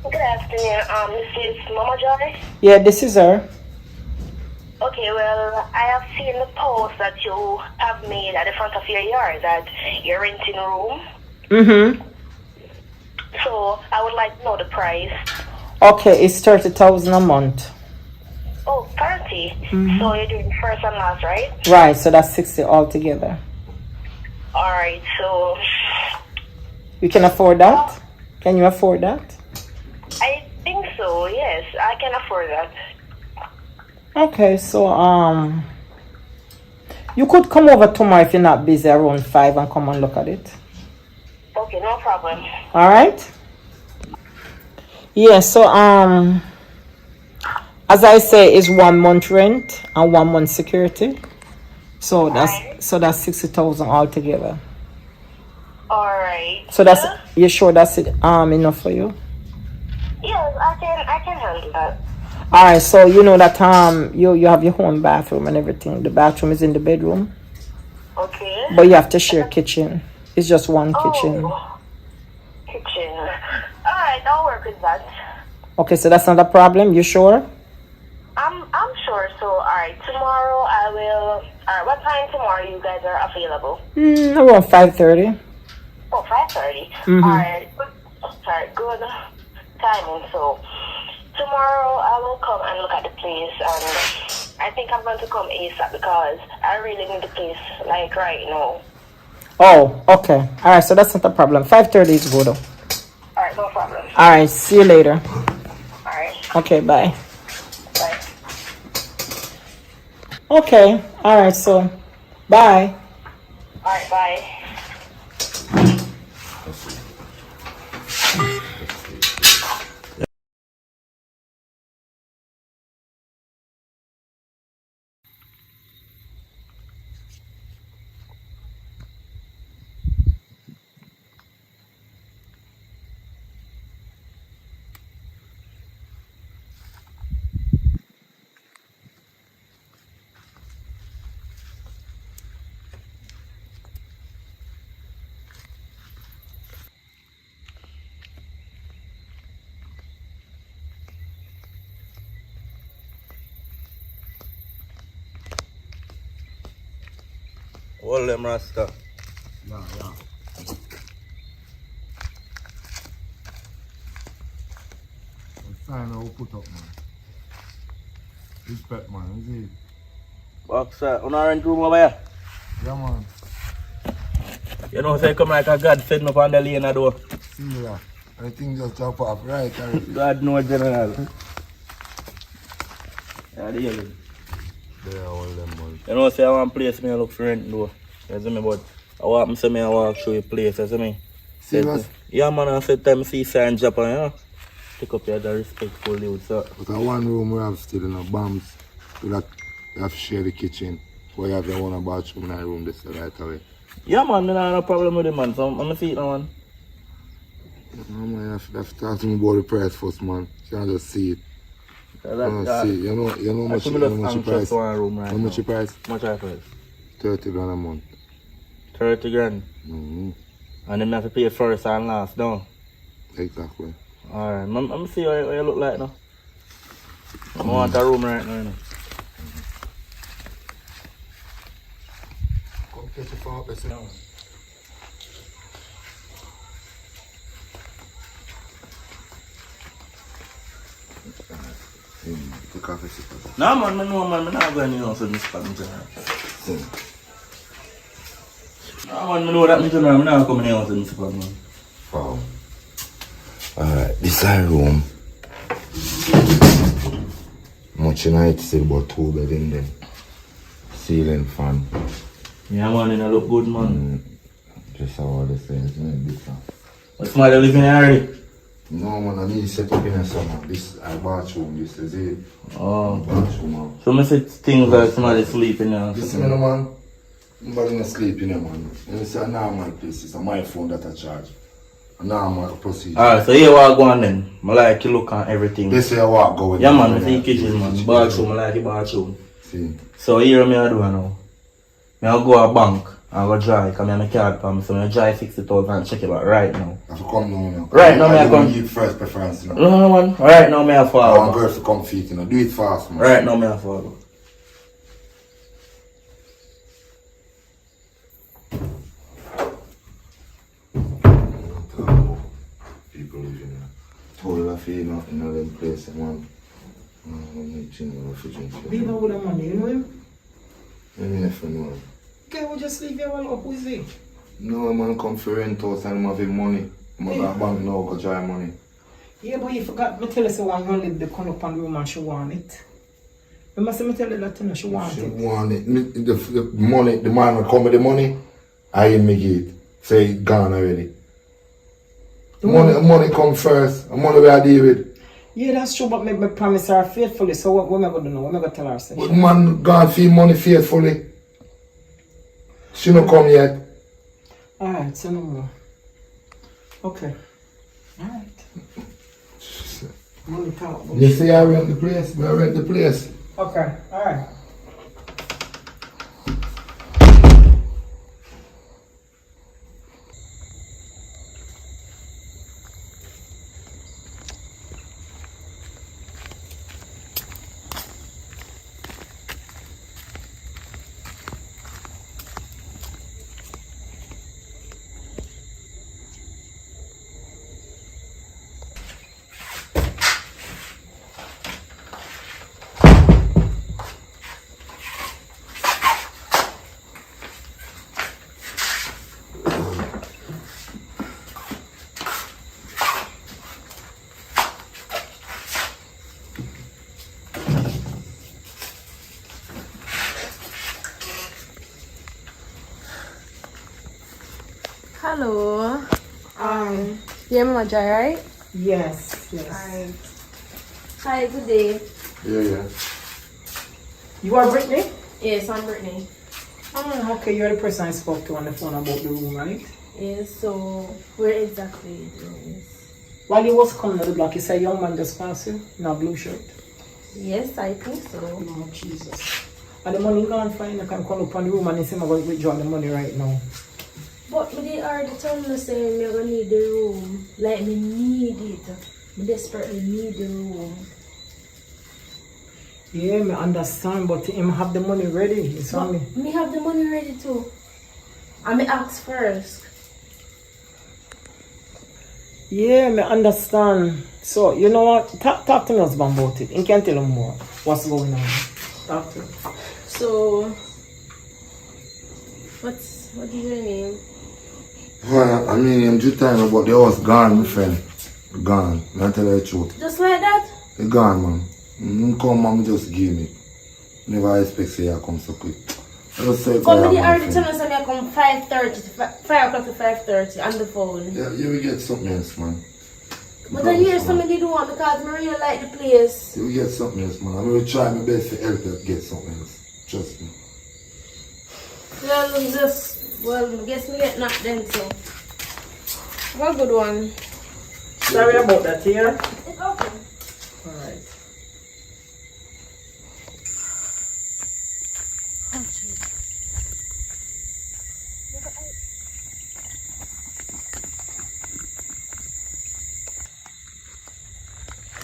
Good afternoon. This is Mama Joy. Yeah, this is her. Okay, well, I have seen the post that you have made at the front of your yard that you're renting a room. Mm-hmm. So I would like to know the price. Okay, it's 30,000 a month. Oh, 30. So you're doing first and last, right? Right, so that's 60 altogether. All right. So You can afford that? Can you afford that? I think so. Yes, I can afford that. Okay, so you could come over tomorrow if you're not busy around 5 and come and look at it. Okay, no problem. All right? Yeah, so as I say, it's 1 month rent and 1 month security. So that's 60,000 altogether. All right. So that's you sure that's it enough for you? Yes, I can handle that. All right, so you know that you have your own bathroom and everything. The bathroom is in the bedroom, Okay. but you have to share kitchen. It's just one kitchen. Kitchen. All right, I'll work with that. Okay, so that's not a problem. You sure? I'm sure. So, all right, tomorrow I will. All right, what time tomorrow you guys are available? Around 5:30. Oh, 5:30. Mhm. All right. All right, good timing. So, tomorrow I will come and look at the place, and I think I'm going to come ASAP because I really need the place like right now. Oh, okay. All right, so that's not a problem. 5:30 is good. All right, no problem. All right, see you later. All right, Okay, bye. bye. Okay, all right, so bye. All right, bye. All them Rasta. Yeah. Sign I will put up, man. Respect, man. Is it? Boxer, on orange room over here. Yeah, man. You know, say come like a God sitting up on the lane a door. See ya. I think just chop off right already. God know general. Yeah, the yellow. There, all them, man. You know, say I want place me I look for rent though. You see me, but I want me say me I walk show you place, you see me? Serious? Yeah, man, I said time see sign Japan, you know? Pick up your other respectful youth, so. But in one room we have still in a bombs. We have to share the kitchen. So you have your own bathroom in a room this right away. Yeah, man, I don't have no problem with it, man. So I'm gonna see it now, man. Man, you have to talk to me about the price first, man. You can't just see it. That, See, you know how much the price? Room right How much the price? Much I price? 30 grand a month. 30 grand. Mm-hmm. And then I have to pay first and last, no? Exactly. Alright, I'm see what you look like now. I want a room right now, you know. Come catch you for a second. Take off your slippers. No, man, I know, man. I'm not going to know some spam, general. No, man, I know that, general. I'm not coming here with spam, man. Wow. Alright, this is our room. Much night, still about 2 bed in there. Ceiling fan. Yeah, man, it look good, man. Just how the things in it different. What's my living here already? No, man, I need to set up in a summer. This is our bathroom, this is it. Oh. Bathroom, man. So I see things like somebody sleeping there. This is me, no, man. Nobody not sleep in there, man. It's a normal place. It's a my phone that I charge. A normal procedure. Alright, so here what go on then. I like to look at everything. This is what going Yeah, man, I see kitchen, man. Bathroom, I like the bathroom. See. So here me I do now. Me I go a bank I'm going to try, come here, my card for me, so I'm going to try 60,000 and check it out right now. I have to come now. Right now, I I'm going give first preference, you know. No, man. Right now, I'm I want forward. girls to come feet, you know. Do it fast, man. Right now, I'm forward. People live in a total feel in a them place, man. Leave her with the money, you know him? I mean, if you know. Okay, we'll just leave you all up with it. No, man, come for rent house and have him money. I'm going to bank now, go dry money. Yeah, but you forgot me tell her so when you live the corner up on the room and she want it. Remember say me tell her that you know, she want She it. want it. The money, the man will come with the money, I me give it. Say it gone already. Money come first. The money we are deal with. Yeah, that's true, but me promise her faithfully. So what am I going to do now? What am I going to tell her? Say, But man gone feel money faithfully. She no come yet. alright, say no more. Okay. Alright. Money talk. You say I rent the place, I rent the place. Okay, alright. Hello. Hi. Yeah, Mama Joy, right? Yes, yes. Alright. Hi, good day. Yeah. You are Brittany? Yes, I'm Brittany. Oh, okay, you're the person I spoke to on the phone about the room, right? Yes, so where exactly is? While you was coming to the block, you said young man just passed you in a blue shirt. Yes, I think so. Oh, Jesus. And the money gone fine, I can call up on the room and he said I'm going to withdraw the money right now. But me they already told me saying me gonna need the room. Like me need it. Me desperately need the room. Yeah, me understand, but him have the money ready. It's on me. Me have the money ready too. I me ask first. Yeah, me understand. So, you know what? Talk to me husband about it. He can tell him more. What's going on? Talk to him. So what is your name? Well, I mean, I'm just telling you about the house gone, my friend. Gone. I tell you the truth. Just like that? It gone, man. Come, mom, just give me. Never expect say I come so quick. I just say But me they already told me say I come 5:30 to 5 o'clock to 5:30 on the phone. Yeah, you will get something else, man. But I hear something they don't want because I really like the place. You will get something else, man. I'm going to try my best to help you get something else. Trust me. Well, I guess me get knocked then, so. Have a good one. Sorry about that here. It's okay. Alright. Oh, jeez.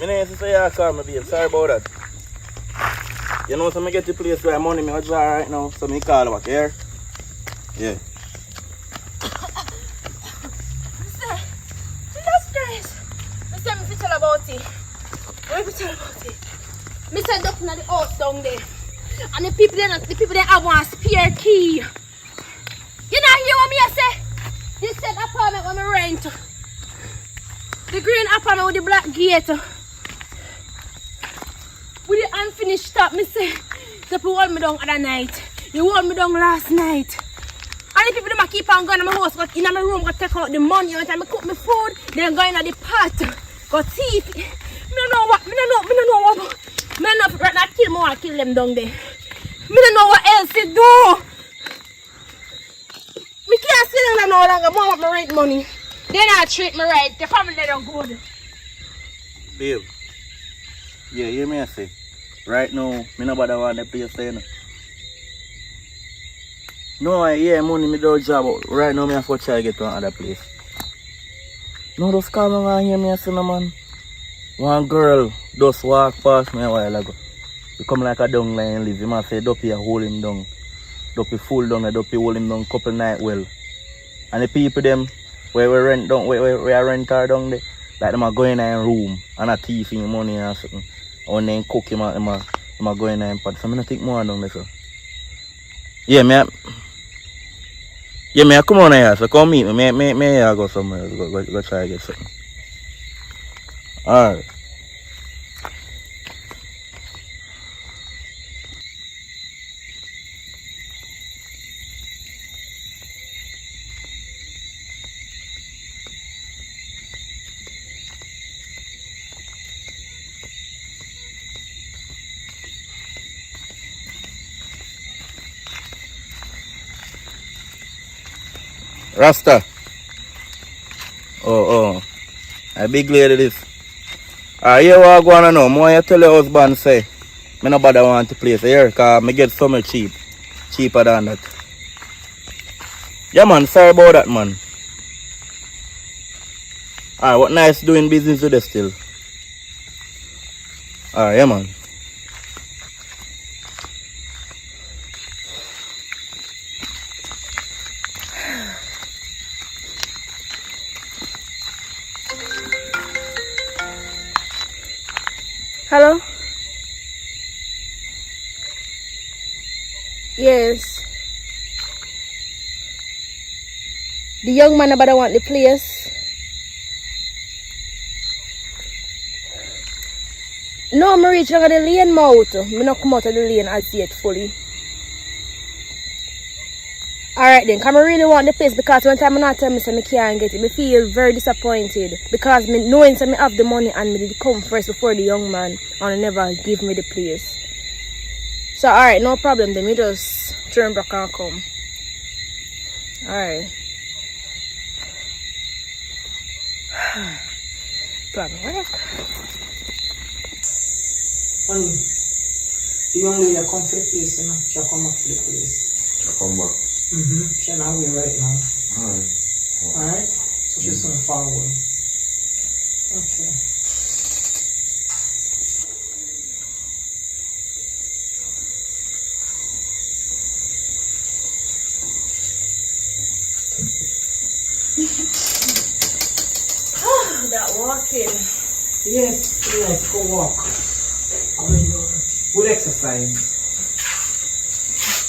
My name is say I call me babe. Sorry about that. You know, so I get the place where money me draw right now, so me call back here. Yeah. That's Grace. I said me tell about it. What me tell about it? Me said up in the house down there. And the people they have one spare key. You know hear what me I say? This said apartment when me rent. The green apartment with the black gate. With the unfinished top, me say, the people hold me down other night. You hold me down last night. And the people them keep on going to my house, go in my room, go take out the money. Every time I cook my food, then go in the pot, go thief. Me don't know what, me don't know right now kill me, I kill them down there. Me don't know what else to do. Me can't see them no longer, more want my rent money. They not treat me right, the family they don't good. Babe. Yeah, hear me I say. Right now, me nobody want the place there. No, yeah, money me do job, but right now me have to try to get to another place. No, just come on here, me say no man. One girl just walk past me a while ago. He come like a dung line live. He must say, Duppy hold him down. Duppy full down, Duppy hold him down couple night well. And the people them, where we rent down, where we rent her down there, like them are going in a room and a thief in money and something. Or then cook him, them are going in pot. So I don't think more down there, so. Yeah, me come on here, so come meet me. Me I go somewhere, go try to get something. Alright. Rasta. Oh. A big lady this. Here what I go on now. More you tell your husband say, me no bother want to place here, cause me get somewhere cheap. Cheaper than that. Yeah man, sorry about that man. Alright, what nice doing business with this still. Alright, yeah man. Hello? Yes. The young man about want the place. No, I'm reaching out the lane mouth. I'm not come out of the lane and see it fully. Alright then, come I really want the place because one time I not tell me say I can't get it. I feel very disappointed because me knowing say I have the money and me did come first before the young man and I never give me the place. So alright, no problem then, me just turn back and come. Alright. Plan work. Honey, the young lady come for the place, you know. She'll come back for the place. She'll come back. She's not away right now. Alright. Alright? So she's going forward. Okay. That walking. Yes, go walk. Good exercise.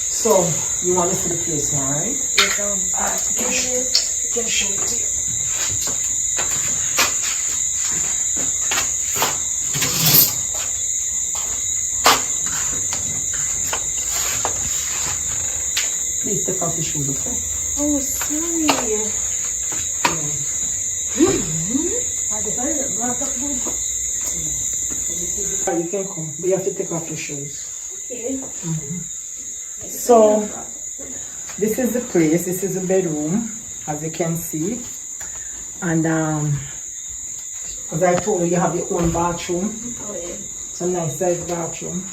So, you want to see the place now, right? Yes, I can show it to you. Please take off your shoes, okay? Oh, sorry. You can come, but you have to take off your shoes. Okay. So, this is the place, this is the bedroom, as you can see. And as I told you, you have your own bathroom. Oh, yeah. It's a nice size bathroom.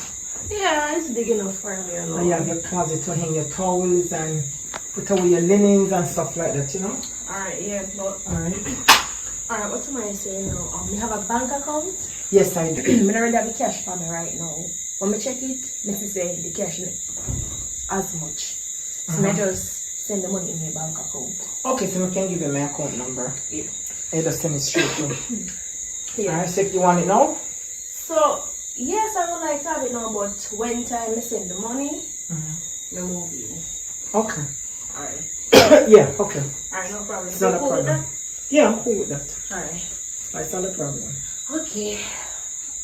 Yeah, it's big enough for me alone. And you have your closet to hang your towels and put away your linens and stuff like that, you know? Alright, yeah, but... Alright, what am I saying now? We have a bank account? Yes, I do. I don't really have the cash for me right now. When I check it, I say the cash as much. So I just send the money in my bank account. Okay, so I can give you my account number. Yeah. I just send it straight to you. Yeah. Alright, so if you want it now? So, yes, I would like to have it now, but when time I send the money, I move in. Okay. Alright. Yeah, okay. Alright, no problem. It's not a cool with problem. that? Yeah, I'm cool with that. Alright. It's not a problem. Okay.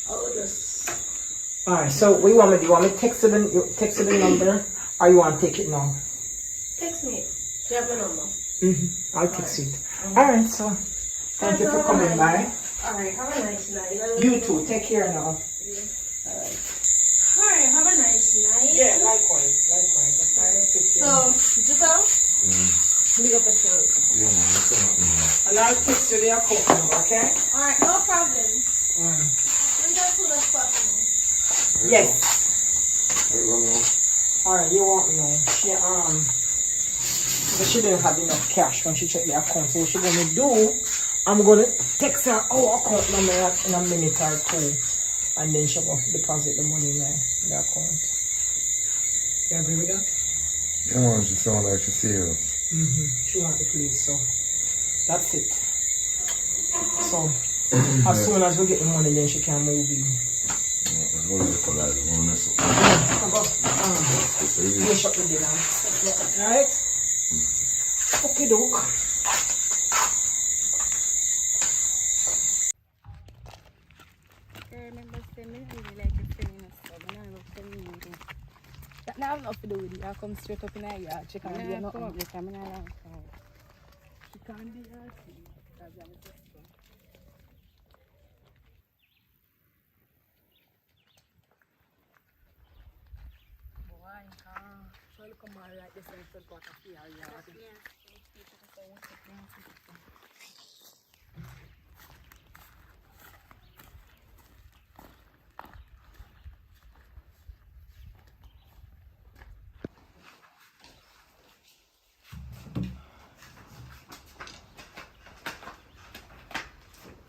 I'll just... Alright, so what you want me to do? You want me to text you the number or you want to take it now? Text me. Do you have my number? I'll text it. Alright, so thank you for coming by. Alright, have a nice night. You too. Take care now. Alright, have a nice night. Yeah, likewise. Okay, take care. So, Giselle? Big up yourself. Yeah, man, that's all. And I'll text you the account number, okay? Alright, no problem. We go to the spot now. Yes. Alright, you want me know. But she didn't have enough cash when she checked the account. So what she's gonna do, I'm gonna text her our account number in a minute or two. And then she'll go deposit the money in the account. You agree with that? Yeah, man, she sound like she's serious. She want the place, so that's it. So as soon as we get the money, then she can move in. Finish up the dinner. Alright? Okay, doke. I remember saying me really like a friend in a sub, and I love community. That now have nothing to do with it. I come straight up in a yard. She can't do nothing. She can't do her thing. That's how it is. Boy, try to come out like this and still got a fear yard.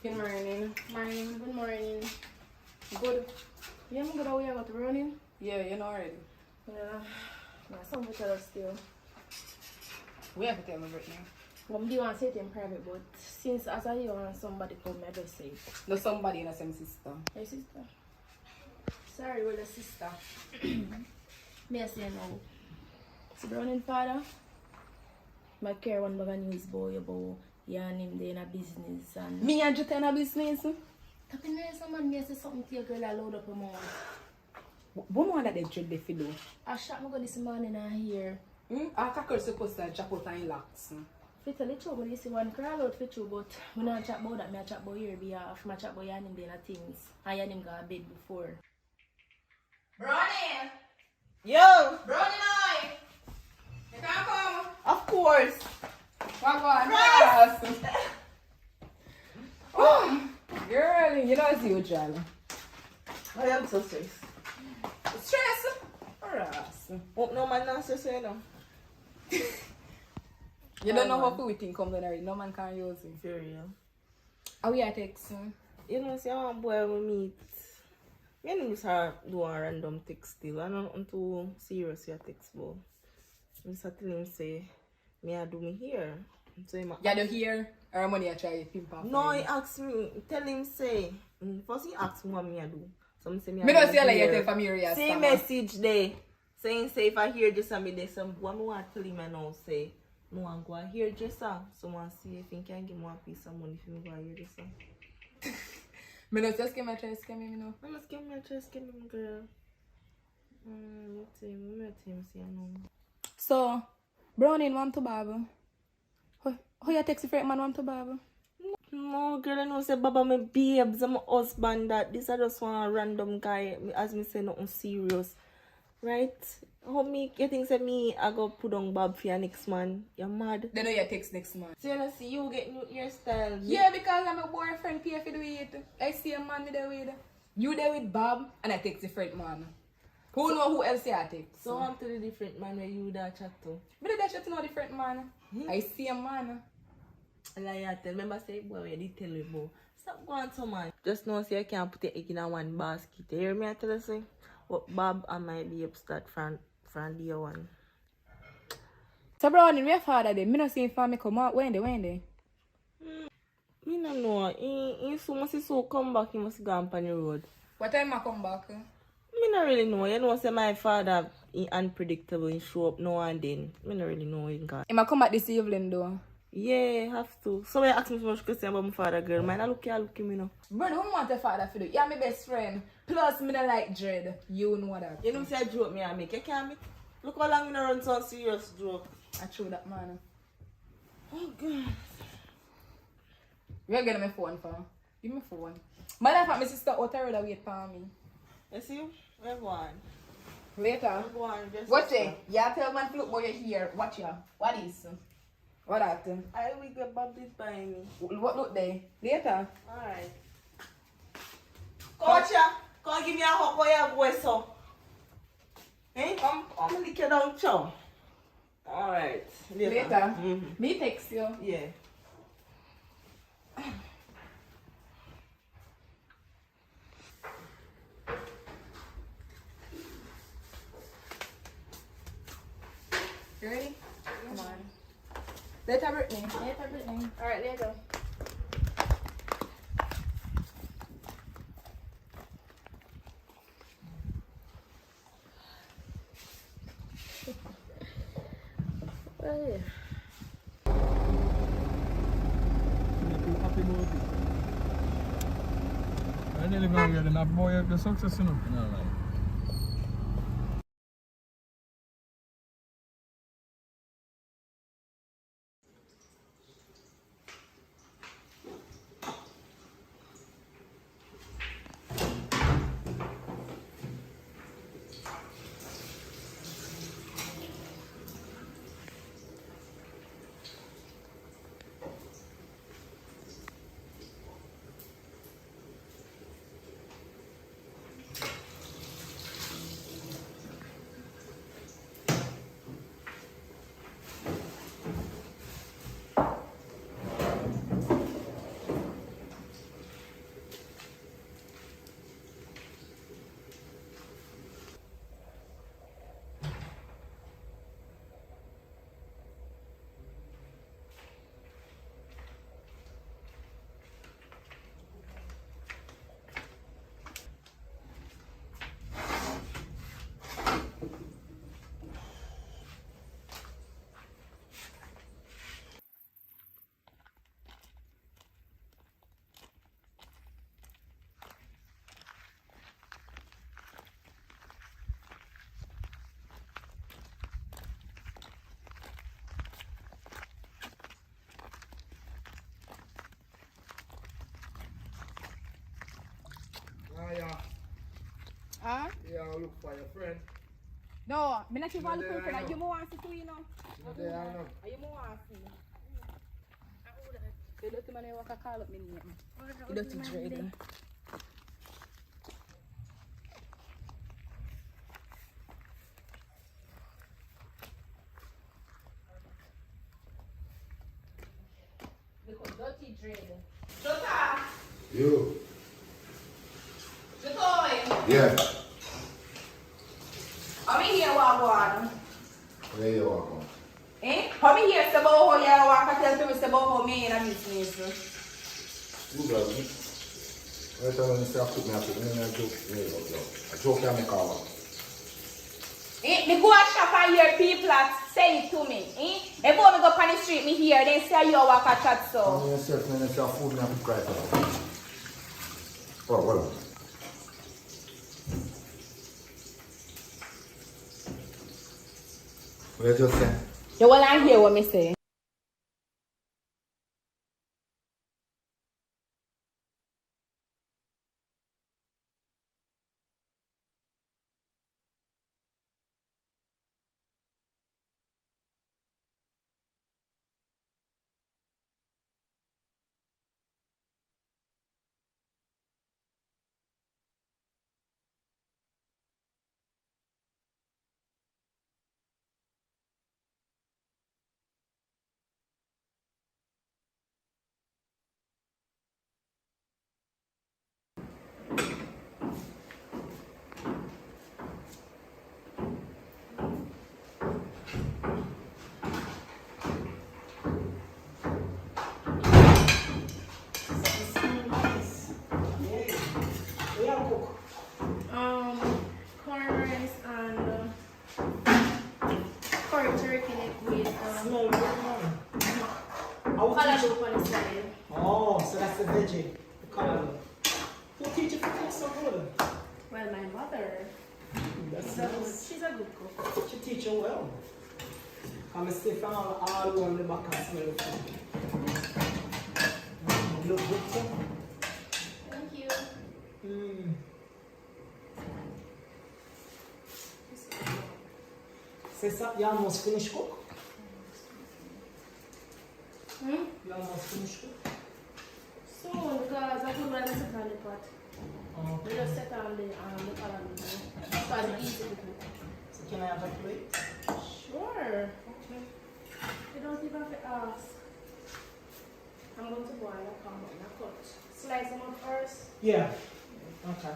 Good morning. Morning. Good morning. Good. Yeah, I'm good. How are you about running? Yeah, you know already. Yeah. Yeah, some of us still. We have to tell me right now. Well, do you want to say it in private, but since as I hear somebody come, I just say it. No, somebody in the same system. Hey, sister. Sorry, well, the sister. May I say now? See, Browning father? My care one bag of news boy about yeah, and him there in a business and... Me and you in a business? Tapping there, someone may say something to your girl I load up a mouth. What more that they dread they fi do? I shot me go this morning and here. I can't supposed to drop out and locks. Fit a little, but you see one crowd out fit you, but when I chat about that, I chat about here behalf, I chat about you and him there in things. I and him got bed before. Brownie! Yo! Brownie boy! You can't come? Of course! What one? Oh, girl, you know it's usual. I am so stressed. Stress? Or ass? Hope no man not stressed, you know. You don't know how food thing comes in already. No man can use it. For real. How we are texting? You know, see one boy we meet. Me and him just do a random text still. I don't want to serious your text, but I just tell him say, me I do me here. So him You do here or money I try to pimp up? no, he asked me, tell him say, first he asked me what me I do. So I say me I Me do don't see like you here. tell familiar See stuff. message there. Saying say if I hear just me there some boy me want tell him I know say I want go hear just so I see if he can give me a piece of money if me go hear just Me don't just give me a try to scam me, know. I must give me a chance, give me girl. Let's see, I know. So, Brownie want to Baba. How you text your man want to Baba? No, girl, I know say Baba my babes, I'm my husband that this I just want a random guy as me say nothing serious. Right? How me you think say me I go put on Bob for your next man? You're mad. They know you text next month. So you know see you get new hairstyle. Yeah, because I'm a boyfriend pay for the it. I see a man with the with. You there with Bob and I text different man. Who know who else you text? So I'm to the different man where you that chat to. But that chat to no different man. I see a man. Like I tell remember say boy where they tell you about. Stop going to man. Just know say you can't put your egg in one basket. You hear me I tell you say? What Bob and my babes start from the one. So Brownie, where father then? Me not see him for me come out. When they? Me no know. He must so come back, he must go on the road. What time I come back? Me not really know. You know say my father he unpredictable, he show up now and then. Me not really know him got. He might come back this evening though. Yeah, have to. So when you ask me so much question about my father girl, man, I look him, you know. Brother, who want a father for you? You're my best friend. Plus, me not like dread. You know that. You know say a joke me I make. You can't make. Look how long me not run some serious joke. I true that man. Oh God. Where get my phone from? Give me phone. Matter of fact, my sister out there wait for me. You see? Where one? Later. What say? Yeah, tell man to look boy here. Watch ya. What is? What that? I will get Bob this by me. What look there? Later. Alright. Coach, come give me a hug for your voice, so. Hey, come lick you down, chow. Alright. Later. Me text you. Yeah. You ready? Come on. Later, Brittany. Later, Brittany. Alright, later. I nearly gonna get enough boy of the success, you know. No, no. Yeah. Huh? Yeah, I'll look for your friend. No, I'm not even No, looking they for are that. not. You more want to see, you know? No, they are not. Are you more want to see? You dirty man, you walk a call up me name. You dirty dread. Look at dirty dread. Jota! You. Jota! Yeah. I'm in here, Wagwan. Where you walk on? Eh? I'm in here, Saboho, you walk and tell me Saboho, me in a business. You got me. Every time I say I put me up, I joke. There you go. I joke and make a lot. Eh? Me go and shop and hear people say it to me. Eh? If I go up on the street, me hear, then say you walk a chat so. I'm yourself, man, if you have food, I have to cry for that. Oh, well on. What you just say? You will not hear what me say. Corn rice and curry turkey neck with Smell good, man. collard soup on the side. Oh, so that's the veggie. The color. Who teach you to cook so good? Well, my mother, That's nice. she's a good cook. She teach you well. I'm a stiff all on the back and smell the food. Look good, sir. Thank you. Say so, you almost finished cook? Hmm? You almost finished cook? Soon, because I put my recipe on the pot. Oh, We just set on the collard. Because it's easy to cook. so can I have a plate? Sure. Okay. You don't even have to ask. I'm going to boil a combo and a cut. Slice them up first. Yeah. Okay.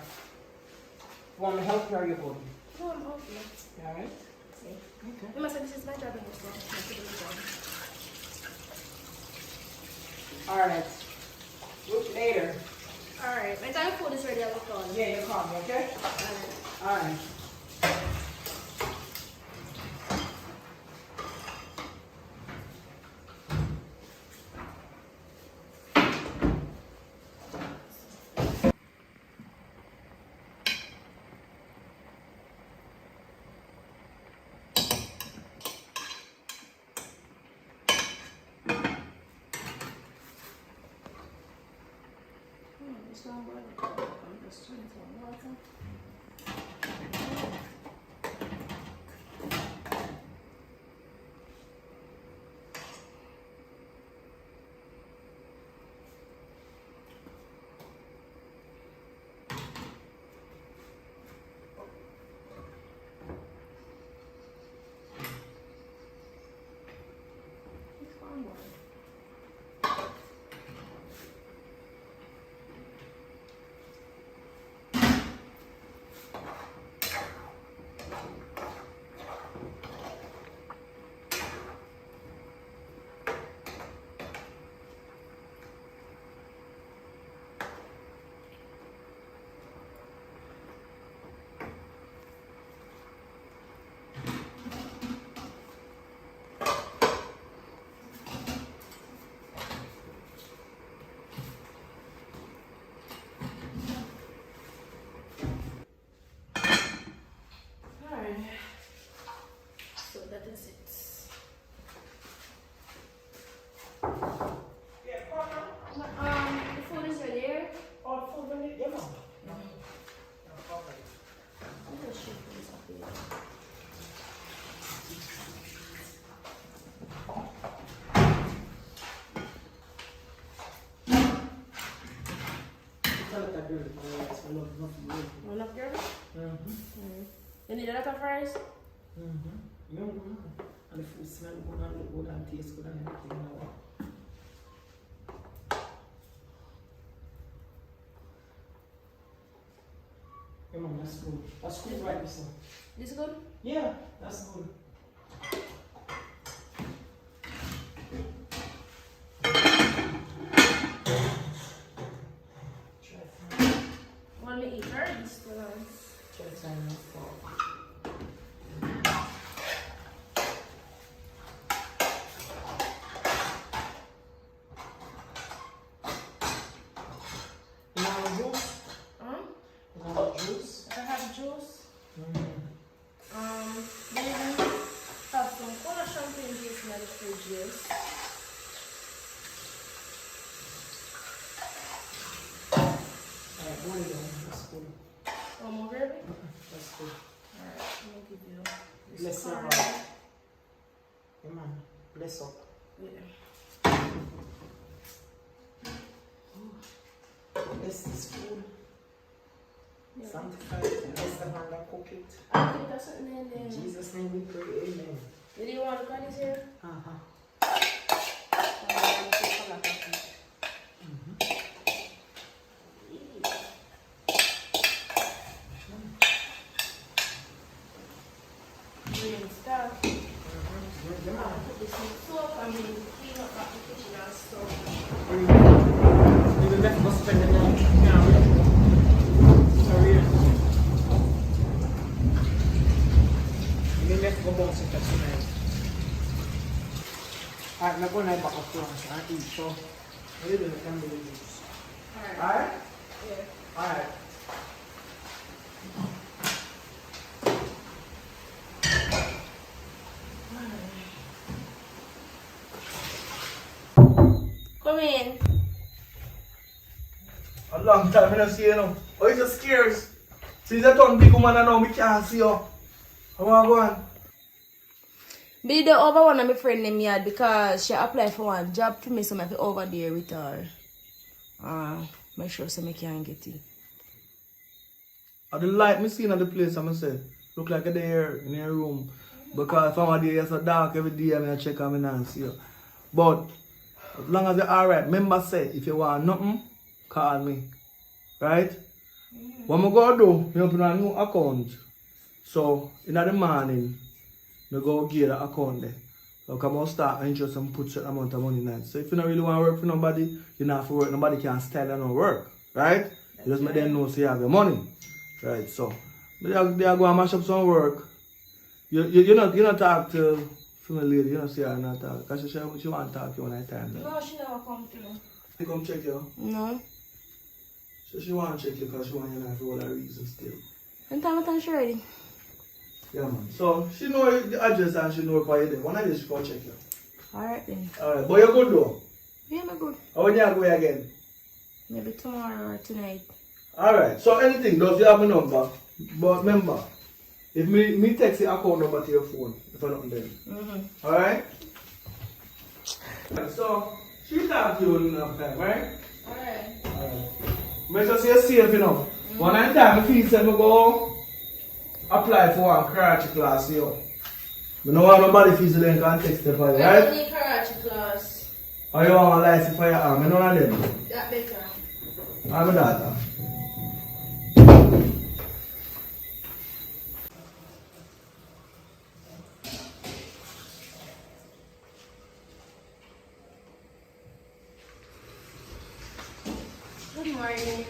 Want me to help you or you good? No, I'm okay. Alright. See. Okay. You must say this is my job in this one. Make it a job. Alright. Look later. Alright, my time food is ready, I will call you. Yeah, you call me, okay? Alright. Alright. This one boil. I'm just trying to water. It's one boil. Alright. So that is it. Yeah, partner. The food is ready here. Oh, the food ready? Yeah, mom. No. I'm just shaking this up here. Tell it that girl. I love nothing. One up here? Mm-hmm. You need a lot of fries? Mm-hmm. And the food smell good and look good and taste good and everything now. Yeah, mom, that's good. That's good right this one. This good? Yeah, that's good. Try to Want me to eat her? This good. try to find out for. You want juice? Huh? You want juice? I have juice. Mm-hmm. Then have some cola champagne juice in the fridge, yes. Alright, boil it down. That's good. More gravy? That's good. Alright, I'm gonna give you this Bless your corn. heart. Yeah, man. Bless up. Yeah. Bless this food. Yeah. Sanctify it. Bless the hand that cook it. I think that's something in In there. Jesus' name we pray. Amen. Did you want to cut this here? Uh-huh. Green stuff. Put this in soap and then clean up the kitchen and stuff. You will never go spend the night. Sorry. You will never go bounce into tonight. Alright, I'm going to back up to lunch and eat, so a little bit can be the juice. Alright? Yeah. Alright. Come in. A long time I don't see you know. Oh, you just scares. Since I turn big woman I know me can't see you. How are you going? Be the over one of my friend named Yard because she applied for one job for me, so I have to over there with her. Make sure so I can get it. I the light me seen at the place, I'm say. Look like a there in your room. Because from a day it's so dark every day I check and I see you. But as long as you're alright, remember say if you want nothing, call me. Right? What I'm gonna do, I open a new account. So in the morning, I go get the account there. So come on start and interest and put certain amount of money in it. So if you don't really want to work for nobody, you don't have to work, nobody can style and no work. Right? You just make them know so you have your money. Right, so they are going to mash up some work. You not talk to female lady, you don't see her not talk. Because she want to talk to you one time. No, she never come to me. She come check you? No. So she want to check you because she want your life for all the reasons still. And time she ready. Yeah man. So she know the address and she know where you there. One of these she come check you. Alright then. Alright, but you're good though? Yeah, I'm good. How when you go again? Maybe tomorrow or tonight. Alright, so anything, does you have a number? But remember, if me text the account number to your phone, if I don't then. Alright? So, she talk to you in enough time, right? Alright. Make sure you're safe, you know. One time, I feel like I go apply for one karate class, you know. I don't want nobody feels like can text them for you, right? I don't need karate class. Or you want a license for your arm, you know one of them? That better. I'm a daughter. Good morning.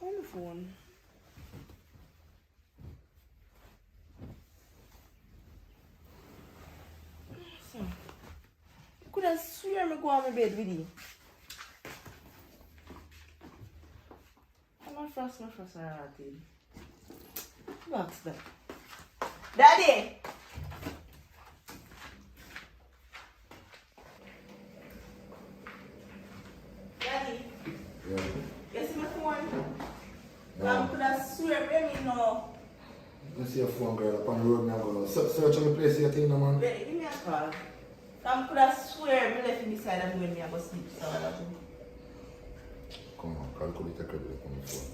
On the phone. So, you could have swear me go on my bed with you. My frost are rotted. What's that? Daddy! Daddy? Yeah. You see my phone? I could have swear me no. You see a phone girl up on the road now go search on the place your thing no man. Wait, give me a call. I could have swear me left him beside and when me I go sleep so I don't know. Come on, calculate the credit on the phone.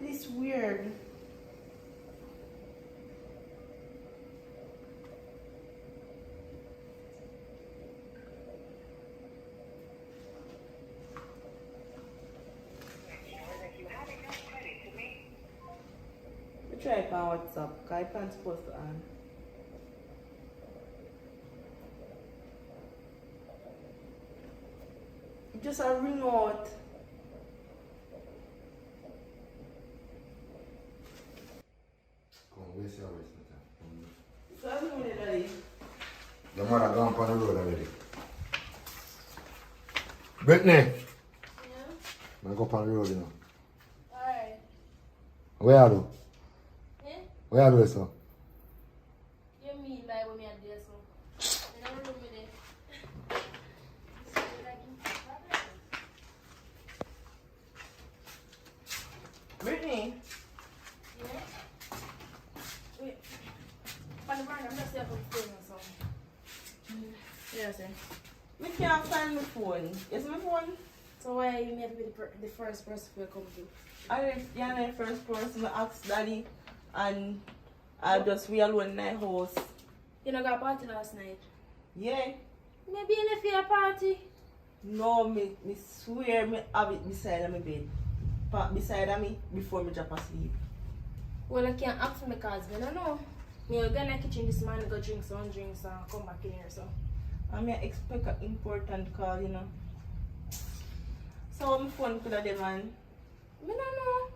This weird. try it on WhatsApp, because I can't supposed to on. Just a ring out. Come, where's your waist, man? So I'm doing it, Daddy. Your mother gone on the road already. Brittany! Yeah? I go on the road, you know. Alright. Where are you? Yeah? Where are you, sir? You mean by when me at there, so? You never room with it. Brittany, Yeah? Wait. On the brand, I'm just here for the phone or something. Yeah, sir. we can't find my phone. Is my phone? So why you made me the first person to come to? You're the first person to ask Daddy, and I just we alone in my house. You know, got a party last night. Yeah. Maybe in a fair party. No, me swear me have it beside my bed. Beside of me before me drop asleep. Well, I can't ask me because I don't know. Me will go in the kitchen this morning, go drink some drinks and come back in here, so. I may expect an important call, you know. So my phone could have them man. I don't know.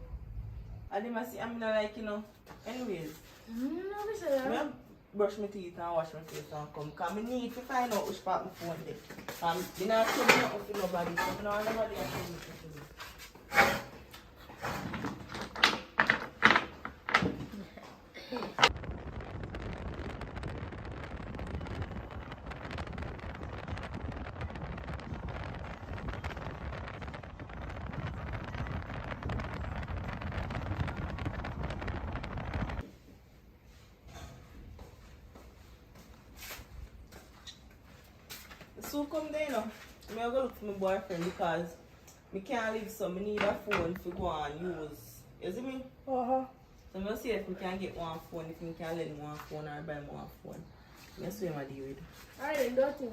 I didn't see I'm not like, you know. Anyways. No, I brush my teeth and wash my face and come. Because I need to find out which part my phone is. I'm not telling nothing to nobody, so I don't know nobody else to do. So come there, you know. I'm going to look for my boyfriend because I can't leave, so I need a phone to go and use. You see me? Uh-huh. So I'm going to see if we can get one phone, if we can lend one phone or buy one phone. That's what I'm deal with. Alright, then, don't you?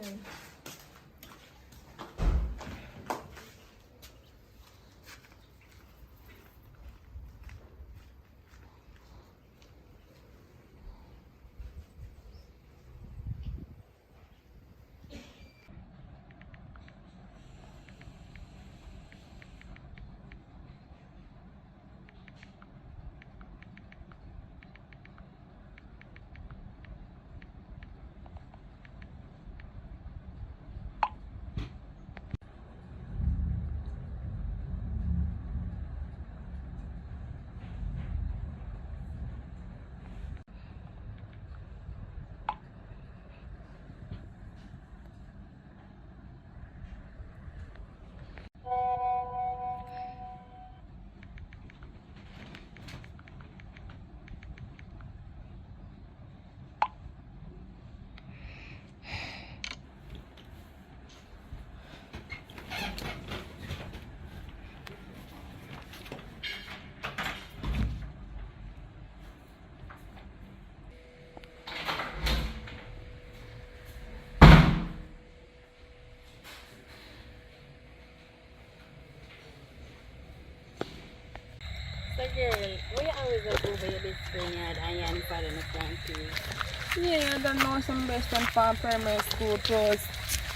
So girl, we always go over your best friend yard and your father in the front too. Yeah, I don't know some best friend from primary school close.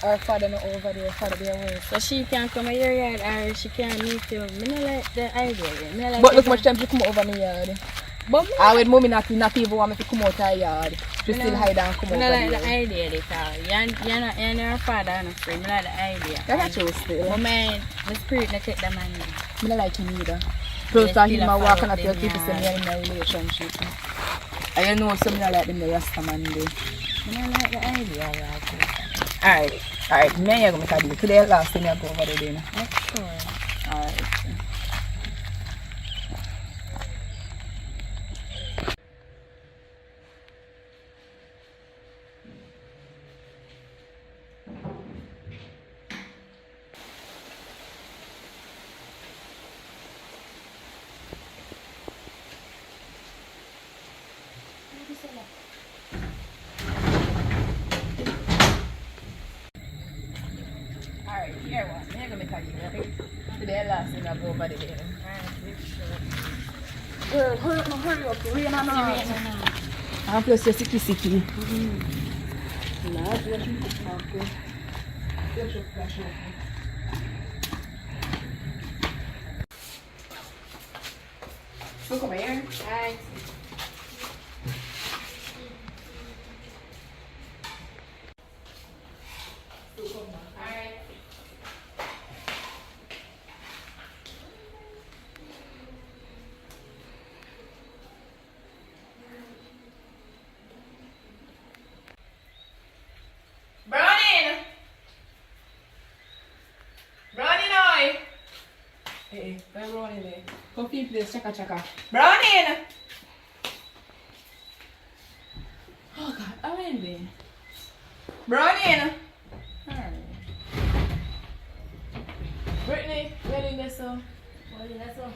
Our father not over there, father there work. So she can come to your yard or she can meet you. I don't like the idea. Me no like But look the- much time she come over my yard. But me, I with mommy not even want me to come out her yard. She Me still no- hide and come I over don't like the there. idea at all. You're not your father and a friend. I like the idea. That's not true still. But my spirit not take the man. I don't like him either. Plus Yes, that still him a a walk and follow I feel them, people say me yeah. in a relationship. And you know some me like them the Rasta man dey. I don't like the idea. Right? Alright, me and you go make a deal. Today last thing I go over there then. Sure. Alright. Alright, here one. Me and go make a deal. Okay? Today last thing I go over there. Alright, sure. Girl, hurry up, no, hurry up. Rain and all. And plus your sicky. Look over here. Thanks. Alright. Browning! Browning, oi! Hey, where Brownie there? Come feed place, chaka. Browning! Oh God, how are you doing? Browning! Brittany, where are you there, so? What is that so?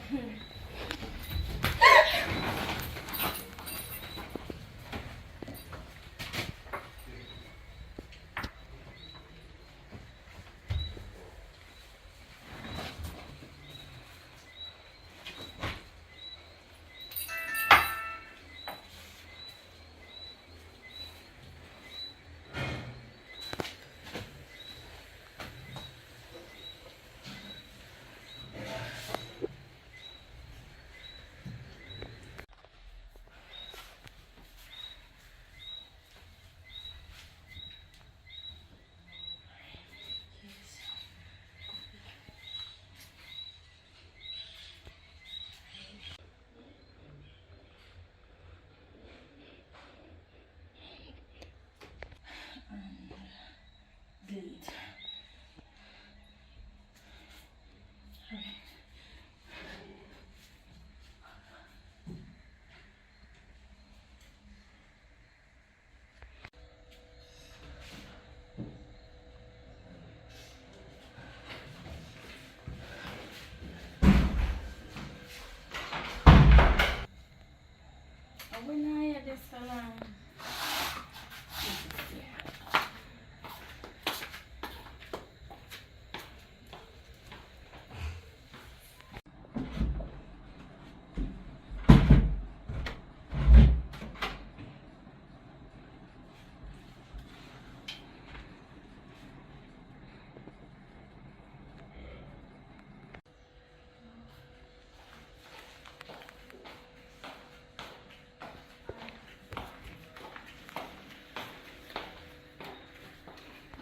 Delete. I wouldn't hire this for long.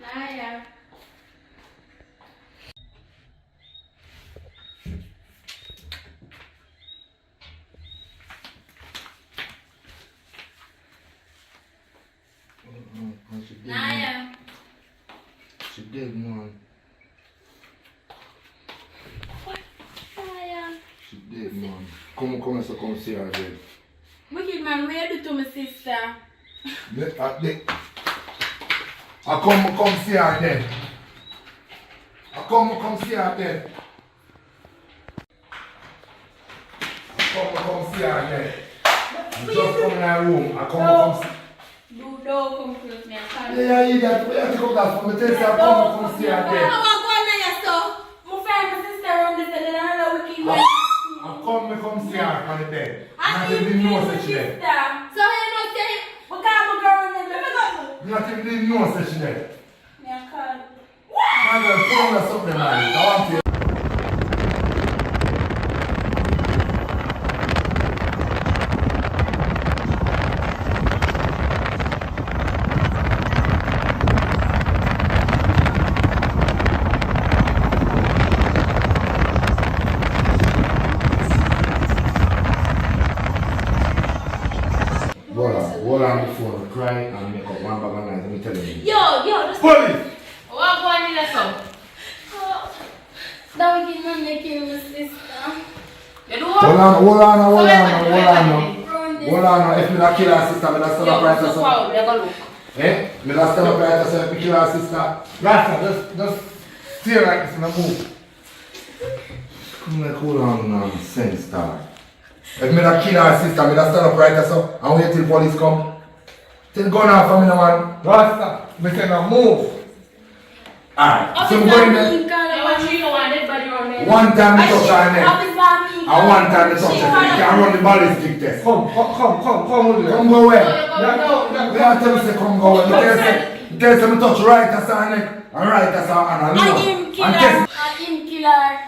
Naya. Naya. She dead, man. What? Naya. She dead, man. Come see her dead. Wicked man, what you do to my sister? I come see her dead. I come see her dead. I come see her dead. I just come in her room. I come see. Don't come close me. I can't. Yeah, idiot. Where you take that from? Me tell you, I come see her dead. I want to go on your stuff. My friend, my sister around this and another wicked man. I come see her on the bed. Not even know that she dead. So you know say what kind of girl in there? Not even know that she dead. Me I call. Man, girl, put on something, man. I want you. Hold on the phone, cry and make up one bag of night. Let me tell you. Yo, just Police! what going in there so? That wicked man they kill my sister. You do what? Hold on. If me not kill her sister, me not stand up right or something. Eh? Me not stand up right or something, me kill her sister. Rasta, just stay like this and move. Come like hold on nonsense, dog. If me not kill her sister, me not stand up right or something and wait till police come. Till gun off for me no man. Rasta, me say no move. Alright, so I'm going there. One time me touch her neck. And one time the touch you can run the ballistic test. Come, with Come go where? You can't tell me say come go where. You tell me touch right as her neck and right as her hand. I am killer.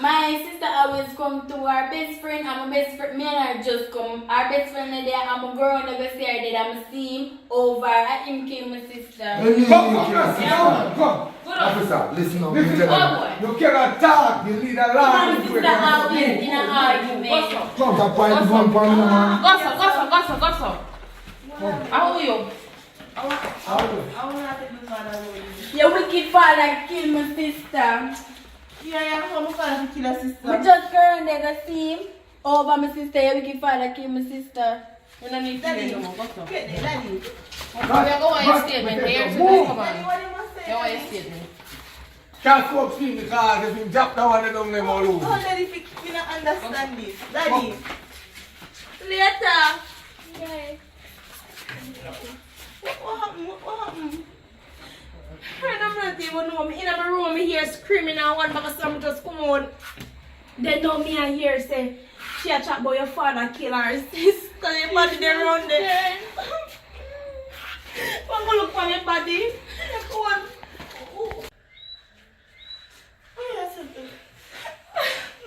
My sister always come to our best friend, and my best friend, me and her just come. Our best friend is there, and my girl never see her there. I'm see him over. I him kill my sister. Come. Officer, listen up. You cannot talk. You need a lot. My sister always in an argument. Stop pointing gun for me, man. Go so. How are you? Your wicked father kill my sister. Yeah, how my father kill a sister? We just go and they go see him over my sister. Your wicked father kill my sister. You don't need to Daddy, no more. Go so. Daddy. We go on your statement. Here, come on. What do you want to say? Go on your statement. Can't swap speed because if you drop down one of them, they will lose. Oh, Daddy, we don't understand this. Daddy. Later. Yeah. What happened? Friend, I'm not even know me. In my room, me hear screaming and one bag of some just come out. Then now me I hear say, she a chat about your father kill her sister. Your body they run there. Come go look for my body. Come on.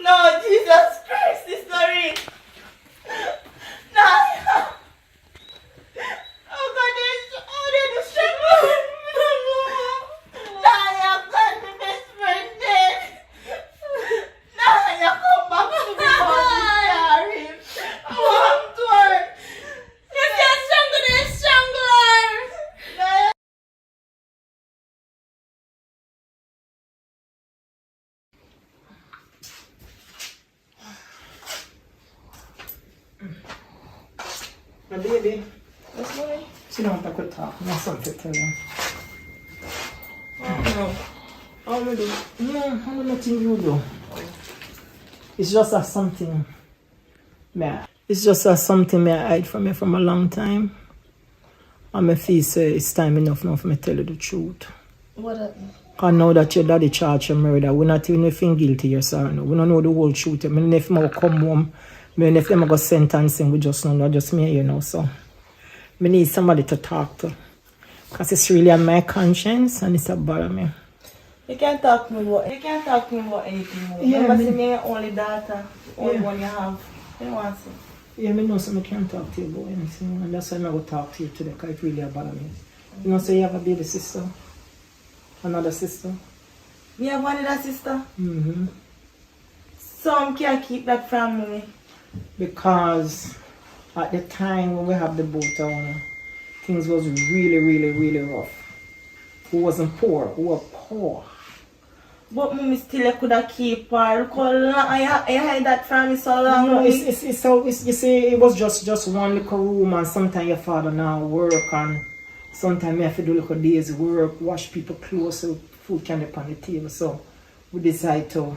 No, Jesus Christ, this story. No. Oh God, they do struggle. Nah, you got the best friend dead. Nah, you come back to me sorry. I want to her. If you're stronger than stronger. My baby. That's why. She don't want to talk. My son to tell you. No. All you do. No, I don't know nothing you do. It's just a something. It's just a something me I hide from you from a long time. And I feel say it's time enough now for me to tell you the truth. What happened? Because now that your daddy charged you murder, we're not even feeling guilty yourself. No. We don't know the whole truth. I mean, if I come home, I mean, if I go sentence him, we just know, not just me, you know. So, I need somebody to talk to. Because it's really on my conscience and it's a bother me. You can't talk to me about anything more. Yeah, Remember, see me your only daughter, only one you have. You don't want to. Yeah, I know so I can't talk to you about anything. And that's why I'm going to talk to you today, because it really bother me. You know, so you have a baby sister? Another sister? Me have another sister? Mm-hmm. Some can't keep that from me. Because at the time when we have the boat on, things was really, really, really rough. We wasn't poor, we were poor. But mommy still could have keep her. Look how long I hide that from me so long. No, it's you see, it was just one little room, and sometimes your father now work, and sometimes I have to do little days work, wash people clothes, so food can be on the table. So we decide to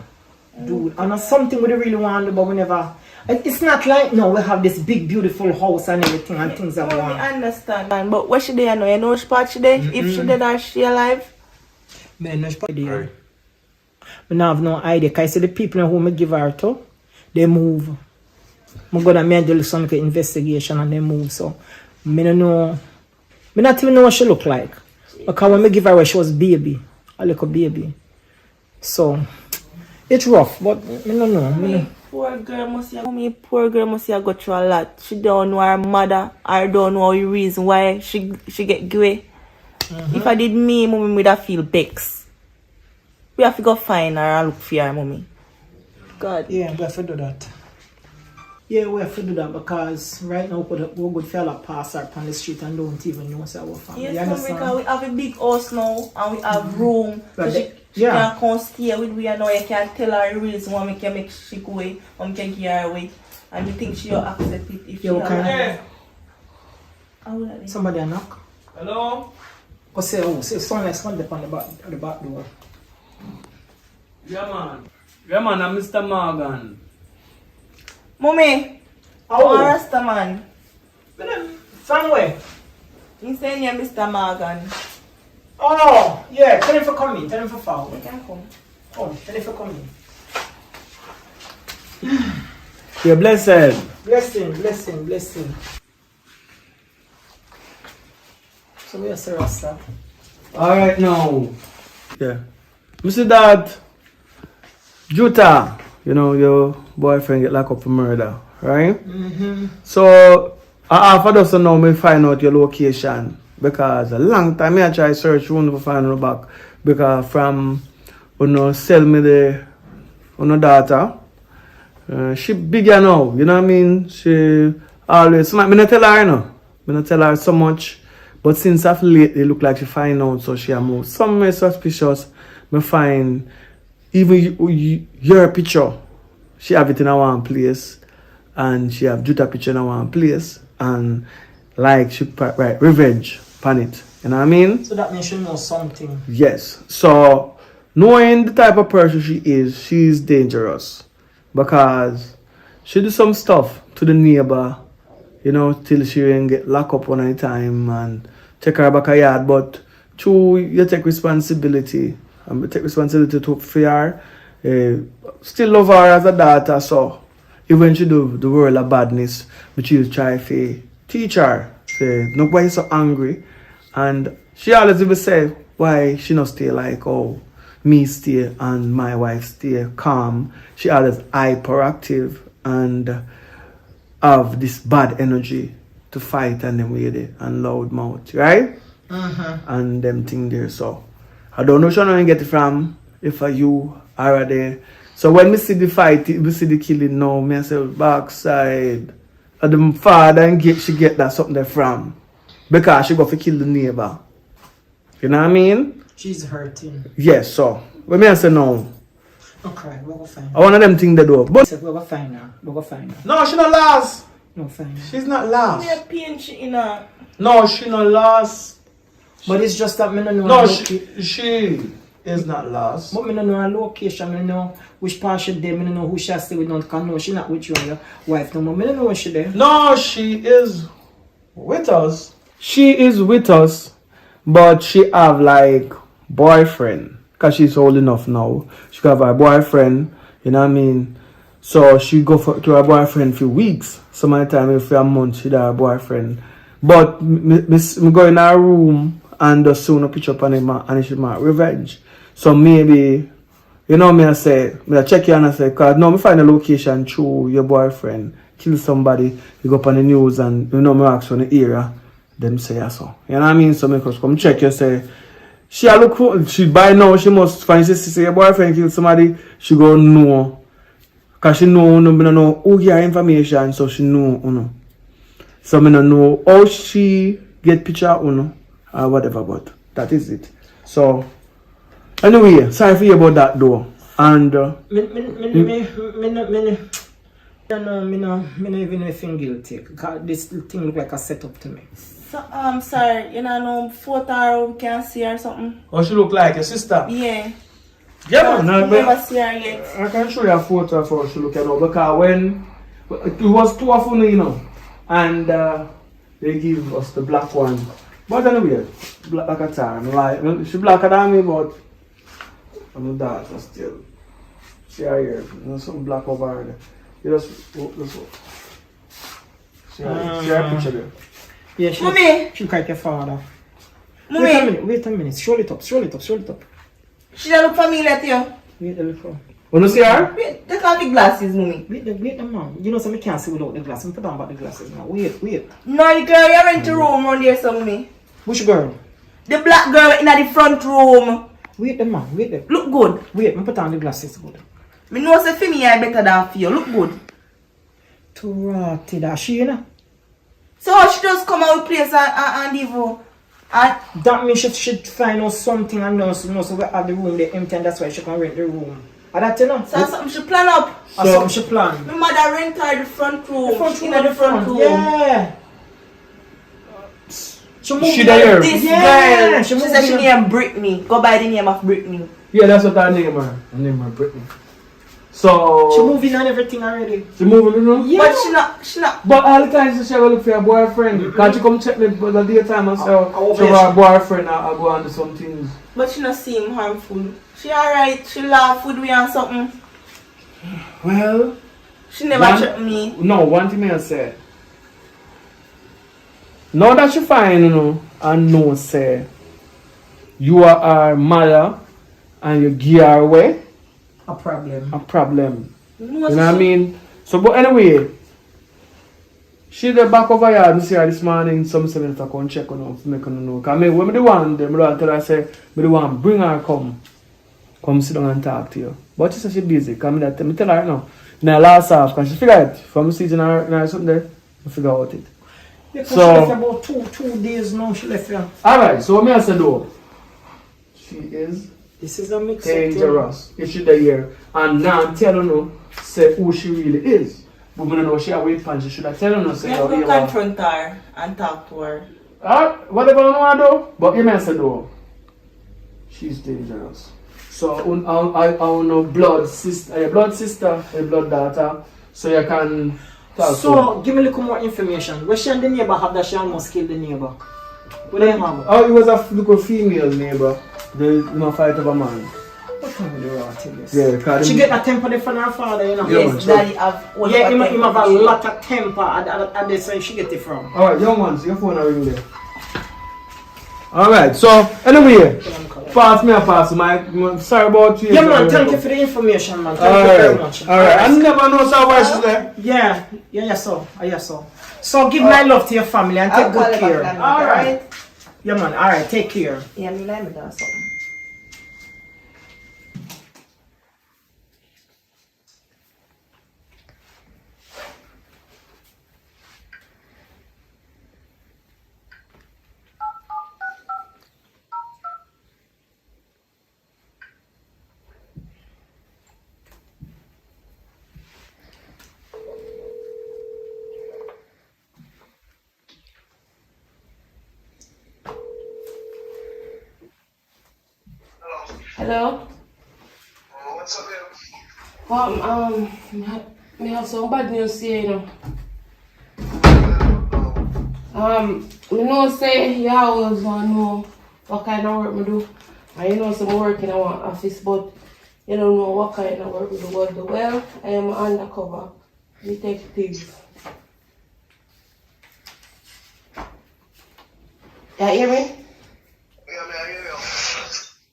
do it. And it's something we really want to do, but we never. It's not like now we have this big beautiful house and everything and things that we want. I understand. But where she there now? You know which part she there? If she dead or she alive? Man, no idea. I don't have no idea. Because I see the people who I give her to, they move. I'm going to do some investigation and they move. So, I don't know. I don't even know what she look like. Because when I give her, she was baby. A little baby. So, it's rough, but I don't know. Poor girl must have go through a lot. She don't know her mother. I don't know the reason why she get away. If I did me, mommy would have feel vexed. We have to go find her and look for her, mommy. God. Yeah, we have to do that. Yeah, we have to do that because right now we good fella pass her on the street and don't even know our family. Yes, because we have a big house now and we have room. So she can come stay with we and now you can tell her the reason why we can make she go away and we can give her away. And we think she'll accept it if she okay. Somebody a knock. Hello? Go say, oh, say someone else on the back door. Yeah, man, I'm Mr. Morgan. Mommy, oh, Rasta man. From where? You saying you're Mr. Morgan. Oh, yeah, tell him for coming, tell him for follow. You can come. Oh, tell him for coming. You're blessed. Blessing, blessing, blessing. So we are Sir Rasta. Alright now. Yeah. You see that Juta, you know, your boyfriend get locked up for murder, right? So I offered us to know me find out your location. Because a long time I try search room to find her back. Because from sell me the daughter. She bigger now, you know what I mean? She always, me not tell her, you know. Me not tell her so much. But since of late, it look like she find out, so she moved. Some may suspicious, me find, even your picture, she have it in one place. And she have Juta picture in one place. And like, she write revenge on it. You know what I mean? So that means she knows something. Yes. So, knowing the type of person she is, she's dangerous. Because she do some stuff to the neighbor, you know, till she ain't get locked up one time and take her back a yard. But true, you take responsibility. And take responsibility for her. Still love her as a daughter, so even she do the world of badness, but you try to teach her. Say, nobody's so angry. And she always even say why she not stay like, oh, me stay and my wife stay calm. She always hyperactive and have this bad energy to fight and them with it and loud mouth, right? And them thing there. So I don't know she don't get it from if you are there. So when we see the fight, we see the killing now, me I say backside. And the father and she get that something there from. Because she got to kill the neighbor. You know what I mean? She's hurting. Yes, so when me I say no. Okay, we'll go find her. I one of them things they do. But We'll go find her. We'll go find her. no, she not last. No, find her. She's not last. Me a pain she in her. No, she not last. But it's just that me don't know No, her she is not last. But me don't know her location. Me don't know which part she there. Me don't know who she stay with. Because no, she not with you and your wife no more. Me don't know where she there. No, she is with us. She is with us, but she have like boyfriend. Because she's old enough now. She have her boyfriend, you know what I mean? So she go to her boyfriend for weeks. Some of the time, if for a month, she have her boyfriend. But me go in her room and just soon a picture upon him and she might revenge. So maybe, you know me I say, me I check you and I say, because no, me find a location through your boyfriend, kill somebody, you go up on the news and you know me ask on the area, them say yeah, so. You know what I mean? So me just come check you say, she look, she by now, she must find, she say your boyfriend killed somebody, she go know. Because she know, me don't know who get her information, so she know, So me don't know how she get picture or whatever, but that is it. So, anyway, sorry for you about that though. And, me no even feel guilty. Because this thing look like a setup to me. So, sorry, you know, photo we can see her or something? oh, she look like a sister? Yeah. Yeah, man. I never see her yet. I can show you a photo of her she look at her because when, it was two of them, you know, and they give us the black one. But anyway, black like a time. Like, she blacker than me, but I'm the daughter still. See her here. There's some black over there. You just look. See her picture there. Yeah, she like your father. Mommy. Wait a minute. Show it up. She don't look familiar to you. Wait a little. Want to see her? Wait, take off the glasses, mommy. Wait the man. You know, so I can't see without the glasses. Put on about the glasses now. Wait. No, the girl you rent the room around there, so mommy. Which girl? The black girl in the front room. Wait the man. Look good. Wait, I put on the glasses good. Me know say for me I better than for you. Look good. Too rotted, that she, you know? So she just come out place and leave you. And That means she should find out something and know so we have the room there empty and that's why she can rent the room. And that you know? so something she plan up. Something she plan. My mother rent her the front room. The front room. Yeah. She there. This Yeah, girl, she she moved said she here. name Brittany. Go by the name of Brittany. Yeah, that's what I name her. I name her Brittany. So She moving and everything already. She moving, you know? Yeah. But she not. But all the time she will look for her boyfriend. Can't you come check me for the daytime and say, she have her boyfriend I go and do some things. But she not seem harmful. She alright. She laugh with me and something. Well, She never threatened me. No, one thing I say. Now that you find, you know, and know, say, you are our mother and you give her away. A problem. A problem. No, You know what I mean? So, but anyway, she the back over here and see her this morning, some 7 o'clock on check on her, make her know. Because when me the one, me tell her, say, me the one, bring her, come sit down and talk to you. But she said she busy, because me tell her right now. Now last half, because she figure it, from season her something there, I figure out it. Yeah, So, she left about two days now, she left here. Alright, so what me I say though? She is This is a mix dangerous. If she there here. And now I'm telling you, say who she really is. But we don't know she away pan, she should have tell her, say, I'm going to confront her and talk to her. Whatever you want to do, but you may say though, she's dangerous. So I know blood sister, your blood daughter, so you can talk to So, her. give me a little more information. Where she and the neighbor have that she almost killed the neighbor? What do you have? Oh, it was a little female neighbor. They fight over man. What's wrong with the rot? Yeah, because She get a temper from her father, you know? Yeah, Yes, daddy have one Yeah, of him have a lot of temper, and that's where she get it from. Alright, young ones, your phone are ringing there. Alright, so anyway, pass my sorry about you. Yeah, man, thank you for the information, man. Thank you very much. Alright, I never know so why she's there. Yeah, so. So give my love to your family and take good care. Alright. Yeah, man, alright, take care. Yeah, me like me do something. Hello? What's up, Me have some bad news here, you know. Me know say you always want to know what kind of work me do. And you know some work in our office, but you don't know what kind of work we do. Well, I am undercover detective. You hear me? Yeah, man, I hear you.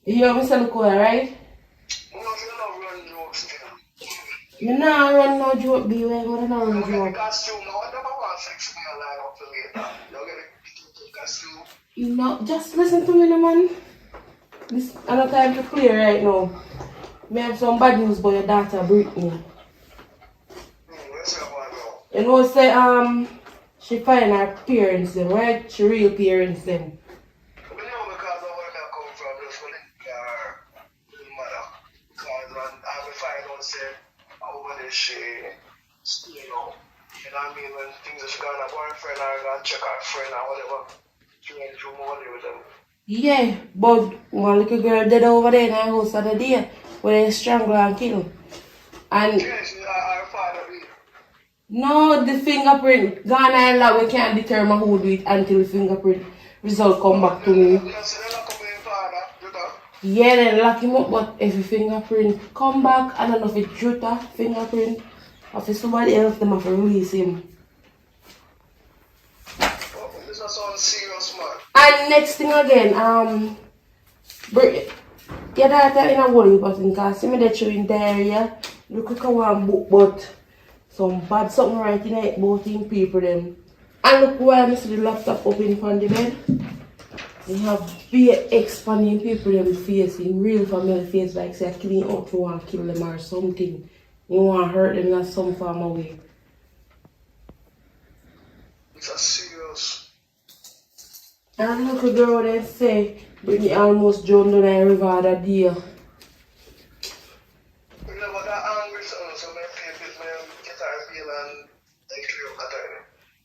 You hear me, Mr. Lukoya, right? You not run no joke, be where you not run joke. You know, just listen to me, man. This another time to clear right now. Me have some bad news about your daughter, Brittany. You know, say she find her parents them, right? She real parents them. She, you know what I mean, when things are going on, boyfriend or going to check her friend or whatever, she went through money with them. Yeah, but one little girl dead over there in her house the other day where they strangle and kill. And Yes, her father did. no, the fingerprint gone and that we can't determine who do it until the fingerprint result come back to me. Yeah, then lock him up, but if the fingerprint come back, I don't know if it's Jutta fingerprint or if it's somebody else, them have to release him. Oh, this is sound serious, man. And next thing again, your daughter in a worry about him, because see me that you in the area, look like one book, but some bad something right in it about him people them. And look why I see the laptop up in front of the bed. They have big expanding people them face in real family face like say killing out to want to kill them or something. You want to hurt them in some form of way. It's a serious. And look a girl they say Brittany almost drowned down the river that day. You know what that angry son, so my people get her bill and they clear up that already.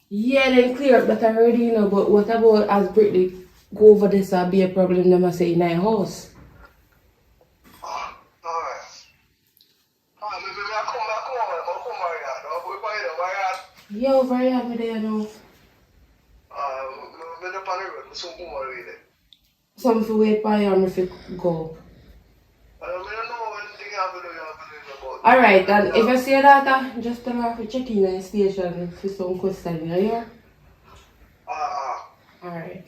Yeah, they clear up that already, you know, but what about as Brittany go over this or be a problem them I say in our house? Alright. Maybe I come back home, I'll come over here. I'll go by the yard. Yeah, over here me there now. I'm up on the road, so come over here. Something to wait for you and if you go. I don't know when things happen, you have to do about Alright, and if you see your daughter, just tell her to check in the station for some question, you hear? Alright.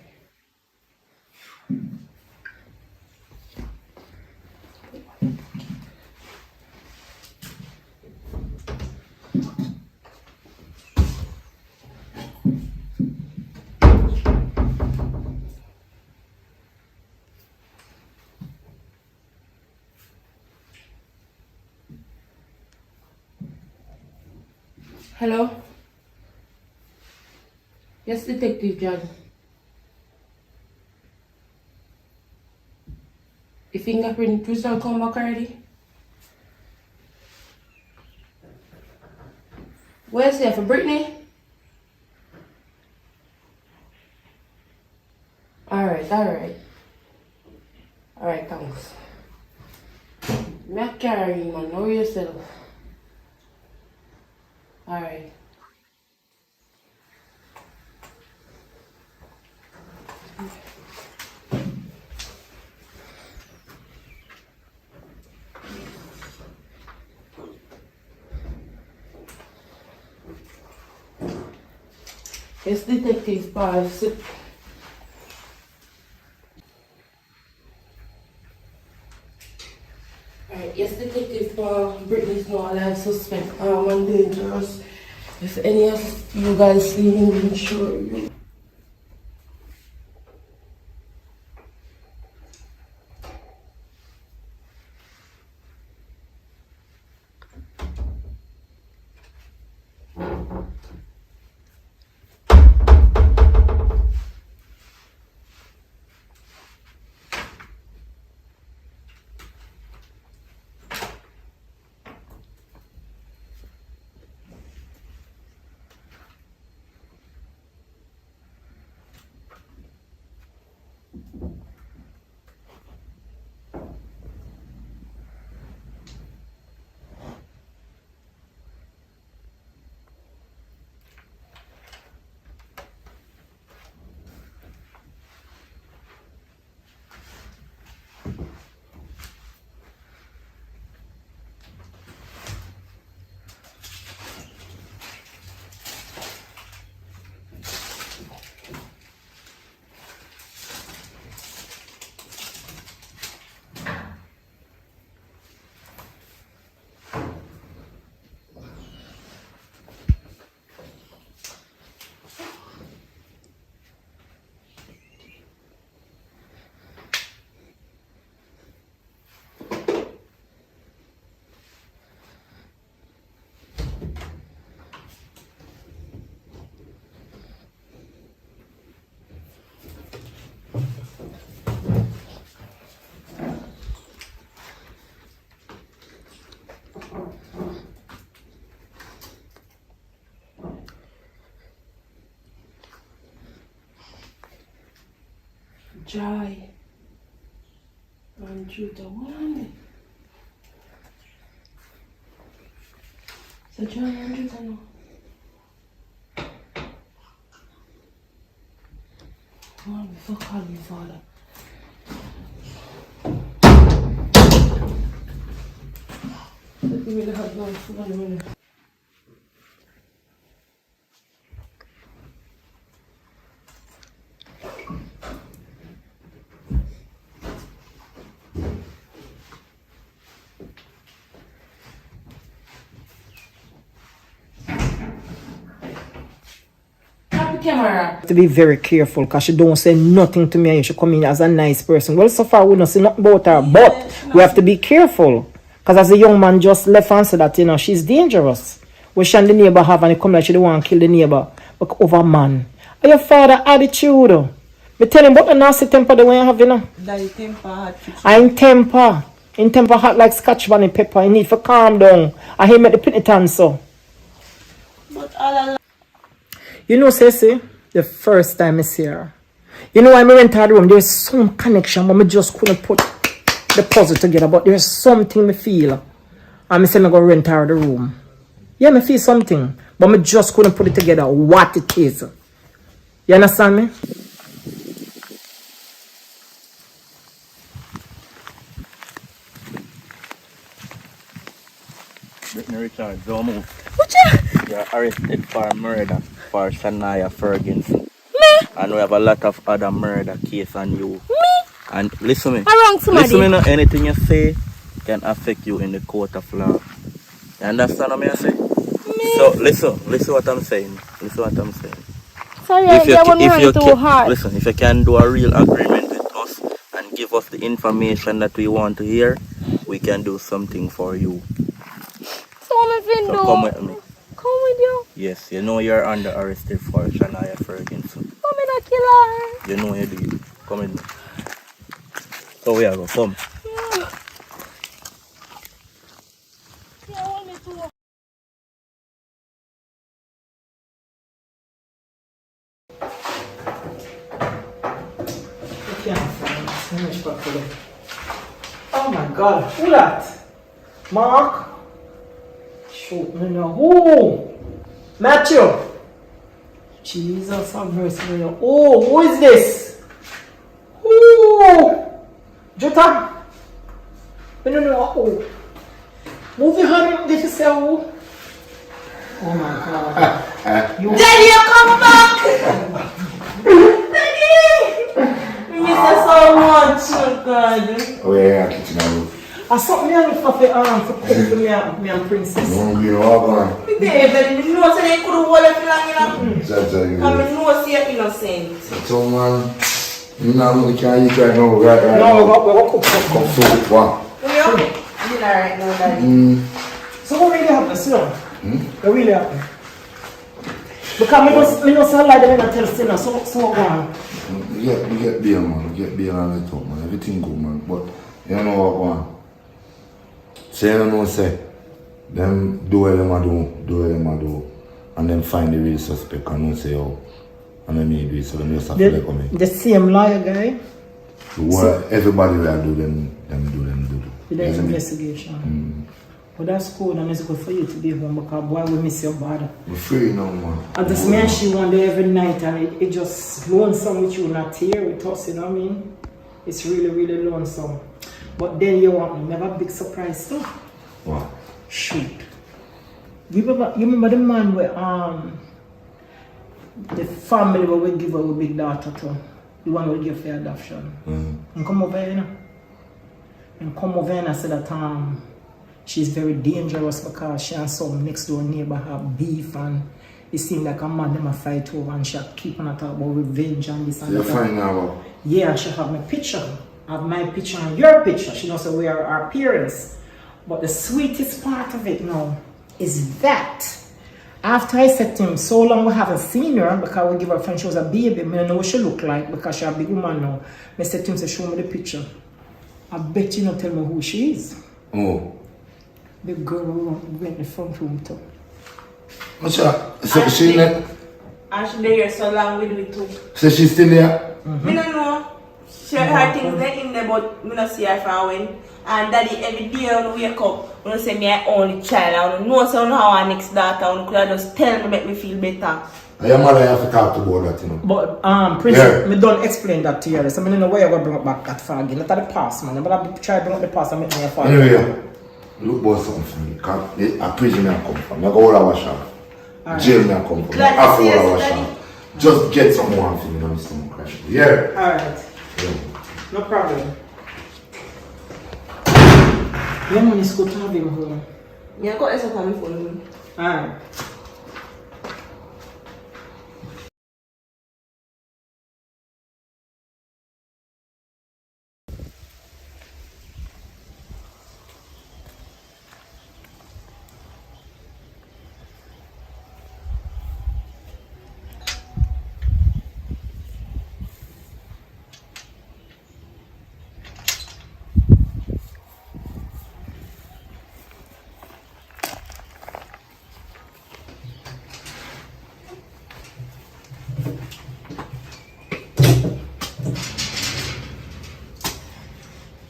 Hello? Yes, Detective John. Your fingerprint result come back already? Where's it for Brittany? Alright. Alright, thanks. Me carry man, know yourself. Alright. It's Detective Pals. Alright, yes, Detective Paul. Brittany's not alive, suspect. And dangerous. If any of you guys see him, I'm sure you. Joy. And Judah one. So Joy and Judah no. Oh, before calling me father. Let me really have no food on the minute. Camera. To be very careful because she don't say nothing to me and she come in as a nice person. Well, so far we don't see nothing about her, but we have to be careful because as a young man just left and said that, you know, she's dangerous. We she and the neighbor have and it come like she don't want to kill the neighbor. But over man. Are your father attitude? Me tell him about the nasty temper the way you have, you know. Daddy temper hot. I'm temper. In temper hot like scotch bunny pepper. I need to calm down. I hate make the pit it so. But all along. You know, Ceci, the first time I see her, you know, when I went to the room, there's some connection, but I just couldn't put the puzzle together. But there's something I feel. And I said, I'm going to rent her the room. Yeah, I feel something, but I just couldn't put it together what it is. You understand me? Richard, don't move. What you? You're arrested for murder for Shania Ferguson. Me? And we have a lot of other murder case on you. Me? And listen me. I wrong somebody. Listen me now, anything you say can affect you in the court of law. You understand what I say? Me? So listen what I'm saying. Listen what I'm saying. Sorry, I won't run too hard. Listen, if you can do a real agreement with us and give us the information that we want to hear, we can do something for you. So what am I So come with me. Come with you? Yes, you know you're under arrested for Shania Ferguson. I'm in a killer. You know you do it. Come with me. So we are go. Come. Yeah, I want me to. Oh my God, who that? Mark? Shoot me now. Who? Matthew? Jesus have mercy. Oh, who is this? Who? Jota? I don't know who. Move your hand, did you say who? Oh my God. Daddy, you come back! Daddy! We miss you so much, oh God. Oh yeah, kitchen now. I saw me and for cook for me and princess. No, we all gone. Baby, you know say they couldn't hold it for long enough. Exactly. I mean, know say you're innocent. So man, you know we can't eat right now, right? No, we're going to cook something. Come soup, what? We are dinner right now, Daddy. So what really happened, sir? What really happened? Because we don't say like them and tell Sinner, so what going? We get beer, man. We get beer on the top, man. Everything good, man. But you know what going? So you know say, them do what them a do, and then find the real suspect and don't say, oh, and then me do it, so them just have to let come in. The same liar guy? What everybody will do, them do. The investigation. But that's cool, and it's good for you to be home because boy, we miss your body. We're free now, man. And this man, she one day every night, and it just lonesome with you, not here with us, you know what I mean? It's really, really lonesome. But then you want me, never big surprise too. What? Shoot. You remember the man where the family where we give our big daughter to, the one we give for adoption. And come over here, you know. And come over here and say that she's very dangerous because she and some next door neighbor have beef, and it seemed like a man them a fight over, and she keep on talk about revenge and this and that. You're fine now. Yeah, she have my picture. Have my picture and your picture. She knows we are our parents. But the sweetest part of it now is that after I said to him, so long we haven't seen her because we give her friend she was a baby. I don't know what she look like because she's a big woman now. I said to him, show me the picture. I bet you not tell me who she is. Oh. The girl who went in the front room too. What's that? So she not... And she there so long with me too. So she's still there? Me don't know. She her things there in there, but me not see her for when. And Daddy, every day when we wake up, when I say me I only child, I don't know so how our next daughter, I could just tell me, make me feel better. Your mother have to talk to about that, you know. But Princess, me don't explain that to you. So I don't know why you're going to bring it back that far again. Not at the past, man. But I try to bring up the past and make me a father. Anyway, look about something for me. Because a prison I come from. I go all our shop. Jail I come from. After all our shop. Just get someone for me, don't stop crashing. Yeah. Alright. Yeah. No problem. Yeah, man, it's good to have him home. Yeah, got this up on my phone. Alright.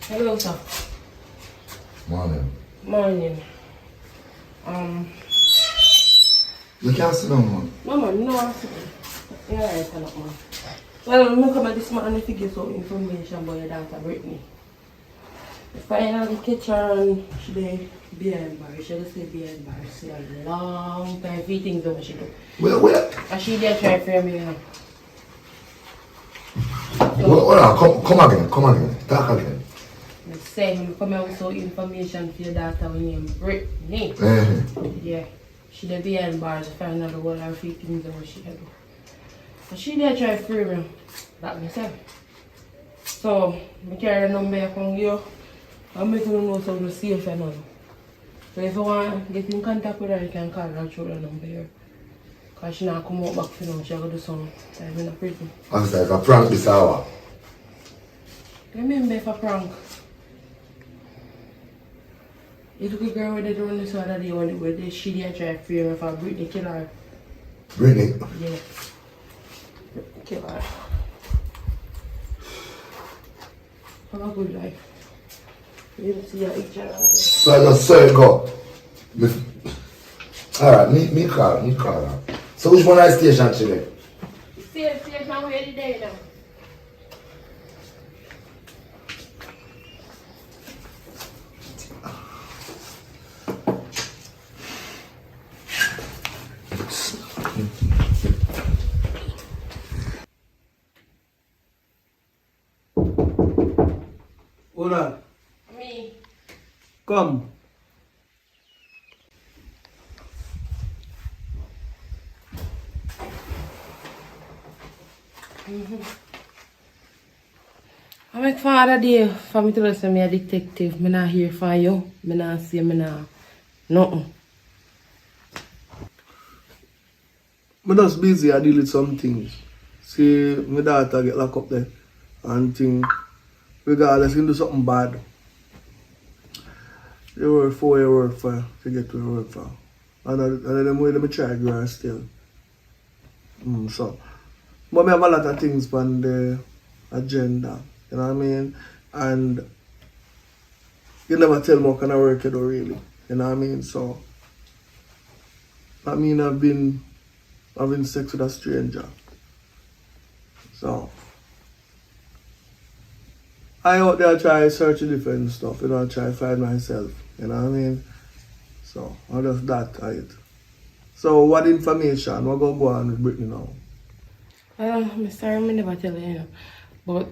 Hello, sir. Morning. Morning. You can't sit down, man. No, man, no, I'm sitting. You're right, man. Well, I'm come at this morning to give some information about your daughter, Brittany. Finally catch her and she dey behind bar. She just stay behind bar. See a long time few things over she do. Where? And she dey try for me, you know. Hold on, come again. Talk again. I say I'm come here with some information for your daughter when you Brittany. Yeah. She dey behind bars to find out the whole her few things over she do. And she dey try for me. That myself. So I carry the number from you. I'm making you know something safe and all. So if you want to get in contact with her, you can call her through the number here. Because she not come out back for now. She going to do some time in the prison. I was like a prank this hour. Remember for prank. You took a girl with the drone this other day when she didn't try to free her for Brittany kill her. Brittany? Yeah. Kill her. Have a good life. You don't see her each other. So I just saw it go. Alright, me call her. So which one is station today? Station where the day now. Hold on. Me. Come. I make father day for me to listen me a detective. Me not here for you. Me not see me not nothing. I'm just busy, I deal with some things. See, my daughter get locked up there and thing. Regardless, you do something bad. You work for what you work for to get to work for. And then way they try to grow her still. So, but I have a lot of things on the agenda. You know what I mean? And you never tell me what kind of work you do really. You know what I mean? So, that means I've been having sex with a stranger. So, I out there try search different stuff, you know, try find myself, you know what I mean? So, I just that it. So, what information, what go on with Brittany now? I'm sorry, I never tell you, you know. But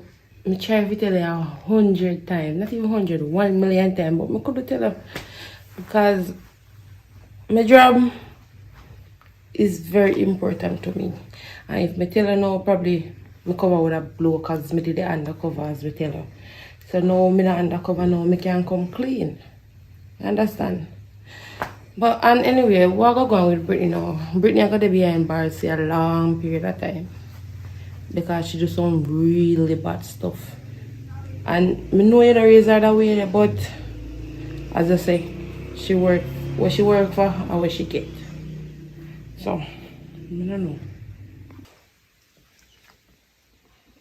I try to tell you 100 times, not even 100, 1 million times, but I couldn't tell you. Because my job is very important to me. And if I tell her now, probably my cover would have blow because I did the undercover as I tell her. So now I'm not undercover now, I can come clean. You understand? But and anyway, what I go on with Brittany now? Brittany I got to be behind bars for a long period of time. Because she do some really bad stuff. And I know you don't raise her that way, but as I say, she work what she work for and what she get. So, I don't know.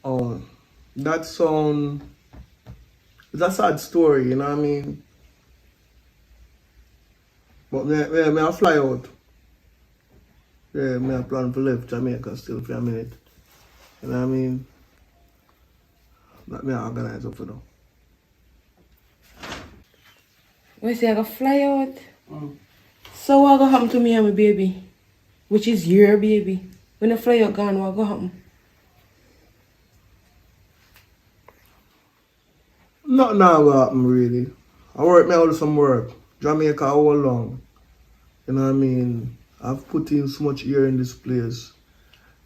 Oh, that sound, it's a sad story, you know what I mean? But me I fly out. Yeah, me I plan to leave Jamaica still for a minute. You know what I mean? That me I organize up for now. When say I go fly out? So what gonna happen to me and my baby? Which is your baby. When I fly out gone, what gonna happen? Nothing now gonna happen really. I work me out some work. Jamaica all long. You know what I mean? I've put in so much year in this place.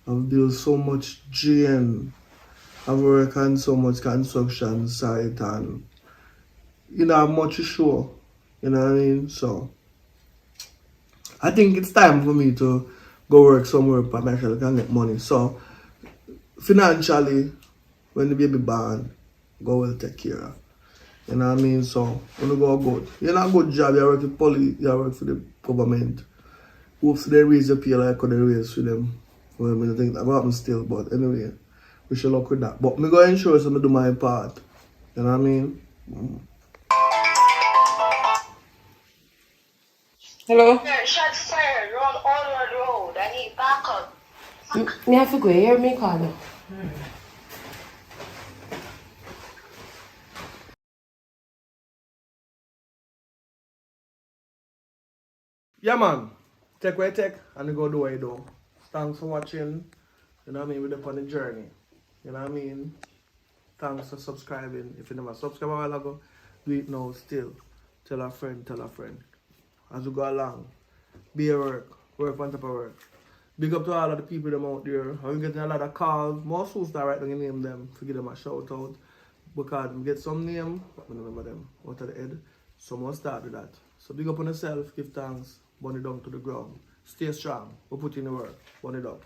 I've built so much GN. I've worked on so much construction site and you know, I'm much to show. You know what I mean? So I think it's time for me to go work somewhere by myself and get money. So financially, when the baby born, God will take care of. You know what I mean? So when you go good. You're not a good job, you work for police, you work for the government. Hopefully they raise your pay like how they raise for them. Well, I mean, I think that will happen still, but anyway, we should look with that. But me go ensure so I do my part. You know what I mean? Hello? Shots fired around Allward Road. I need backup. Me have to go here, me call you. Yeah, man. Take what you take and you go do what you do. Thanks for watching. You know what I mean? We're on the journey. You know what I mean? Thanks for subscribing. If you never subscribed a while ago, do it now still. Tell a friend, tell a friend. As we go along, be a work on top of work. Big up to all of the people them out there. I'm getting a lot of calls. More soon start right down your name them to give them a shout out. Because we get some name, but I remember them out of the head. So we'll start with that. So big up on yourself, give thanks, burn it down to the ground. Stay strong, we'll put in the work, burn it up.